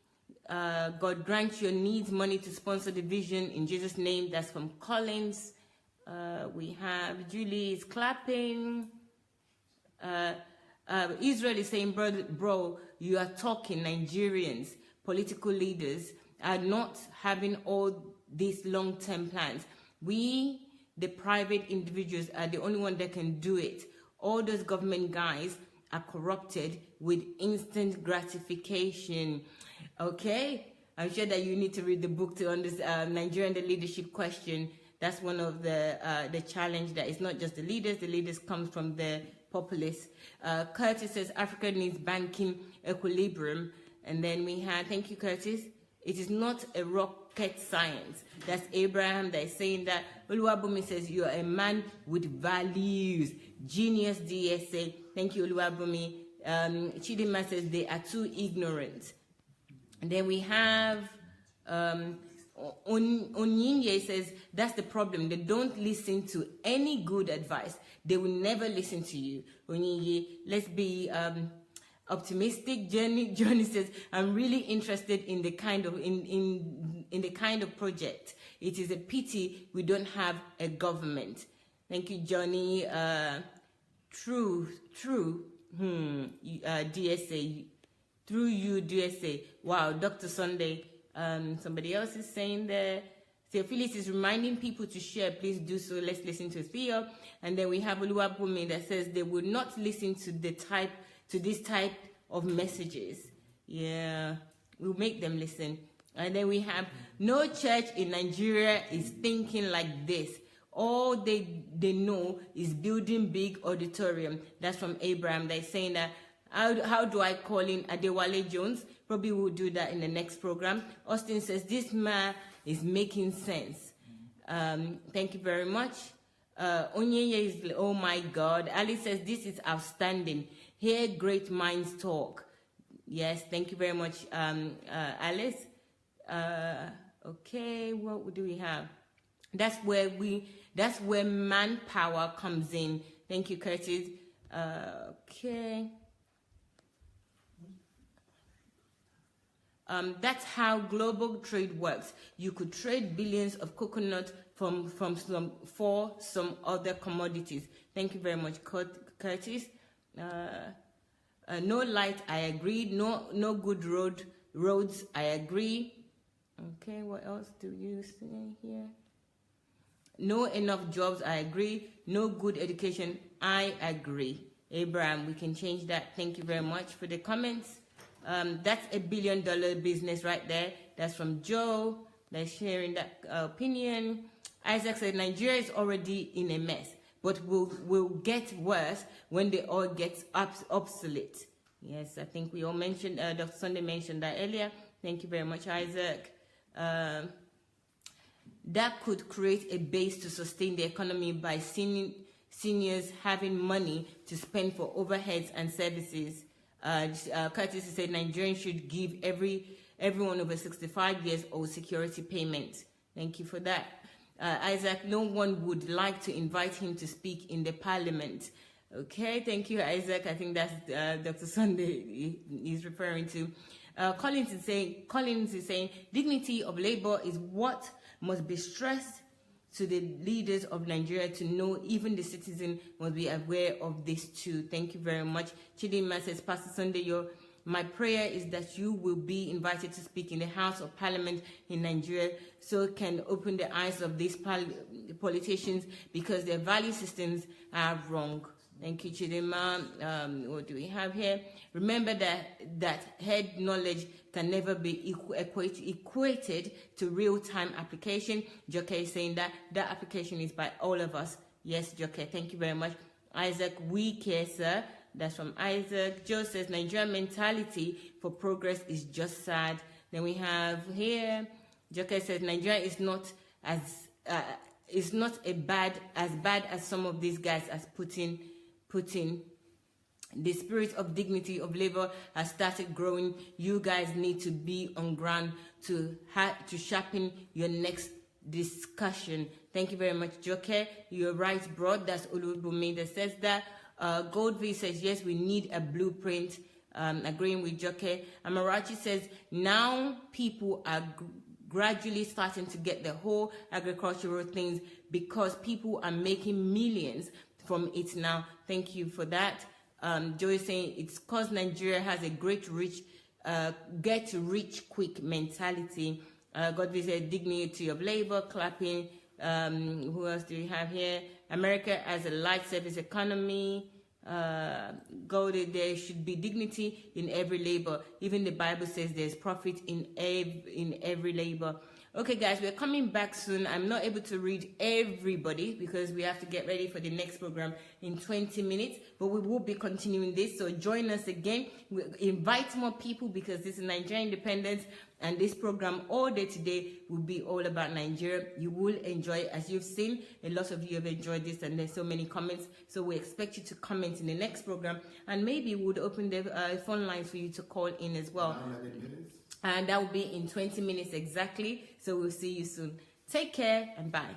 God grant your needs money to sponsor the vision in Jesus' name. That's from Collins. We have Julie is clapping. Israel is saying, bro, you are talking. Nigerians, political leaders are not having all these long-term plans. We, the private individuals, are the only one that can do it. All those government guys are corrupted with instant gratification. Okay, I'm sure that you need to read the book to understand Nigerian the leadership question. That's one of the challenge that it's not just the leaders come from the populace. Curtis says Africa needs banking equilibrium. And then we had, thank you, Curtis. It is not a rocket science. That's Abraham that is saying that. Oluwabumi says you are a man with values. Genius DSA. Thank you, Oluwabumi. Chidima says they are too ignorant. And then we have Onyinye says that's the problem. They don't listen to any good advice. They will never listen to you. Onyinye, let's be optimistic. Johnny says I'm really interested in the kind of in the kind of project. It is a pity we don't have a government. Thank you, Johnny. True. DSA. Through you, DSA. Wow, Dr. Sunday. Somebody else is saying there. Theophilus is reminding people to share. Please do so. Let's listen to Theo. And then we have Oluwabumi that says they will not listen to this type of messages. Yeah, we'll make them listen. And then we have, no church in Nigeria is thinking like this. All they know is building big auditorium. That's from Abraham. They're saying that, how do I call in Adewale Jones? Probably we'll do that in the next program. Austin says, this man is making sense. Thank you very much. Onyeye is, oh my God. Ali says, this is outstanding. Hear great minds talk. Yes, thank you very much, Alice. Okay, what do we have? That's where manpower comes in. Thank you, Curtis. Okay. That's how global trade works. You could trade billions of coconut for some other commodities. Thank you very much, Curtis. No light, I agree. No good roads, I agree. Okay, what else do you say here? No enough jobs, I agree. No good education, I agree. Abraham, we can change that. Thank you very much for the comments. That's $1 billion business right there. That's from Joe. They're sharing that opinion. Isaac said Nigeria is already in a mess, but will get worse when they all get obsolete. Yes, I think we all mentioned, Dr. Sunday mentioned that earlier. Thank you very much, Isaac. That could create a base to sustain the economy by seniors having money to spend for overheads and services. Curtis said Nigerians should give everyone over 65 years old security payment. Thank you for that. Isaac, no one would like to invite him to speak in the parliament. Okay, thank you, Isaac. I think that's Dr. Sunday is referring to. Collins is saying, dignity of labor is what must be stressed to the leaders of Nigeria to know. Even the citizen must be aware of this too. Thank you very much. Chidinma says, Pastor Sunday, my prayer is that you will be invited to speak in the House of Parliament in Nigeria, so it can open the eyes of these politicians, because their value systems are wrong. Thank you, Chidinma. What do we have here? Remember that head knowledge can never be equated to real-time application. Joke is saying that application is by all of us. Yes, Joke, thank you very much. Isaac, we care, sir. That's from Isaac. Joe says, Nigerian mentality for progress is just sad. Then we have here, Joke says, Nigeria is not as bad as some of these guys as Putin. The spirit of dignity of labor has started growing. You guys need to be on ground to sharpen your next discussion. Thank you very much, Joke. You're right, bro. That's Olubumi that says that. Goldv says, yes, we need a blueprint. Agreeing with Joke. Amarachi says, now people are gradually starting to get the whole agricultural things because people are making millions from it now. Thank you for that. Joe is saying it's because Nigeria has a great get rich quick mentality. Godfrey said dignity of labor, clapping. Who else do we have here? America has a light service economy. There should be dignity in every labor. Even the Bible says there's profit in every labor. Okay, guys, we're coming back soon. I'm not able to read everybody because we have to get ready for the next program in 20 minutes, but we will be continuing this. So join us again. We'll invite more people because this is Nigerian independence, and this program all day today will be all about Nigeria. You will enjoy it. As you've seen, a lot of you have enjoyed this, and there's so many comments. So we expect you to comment in the next program, and maybe we'll open the phone lines for you to call in as well. And that will be in 20 minutes exactly. So we'll see you soon. Take care and bye.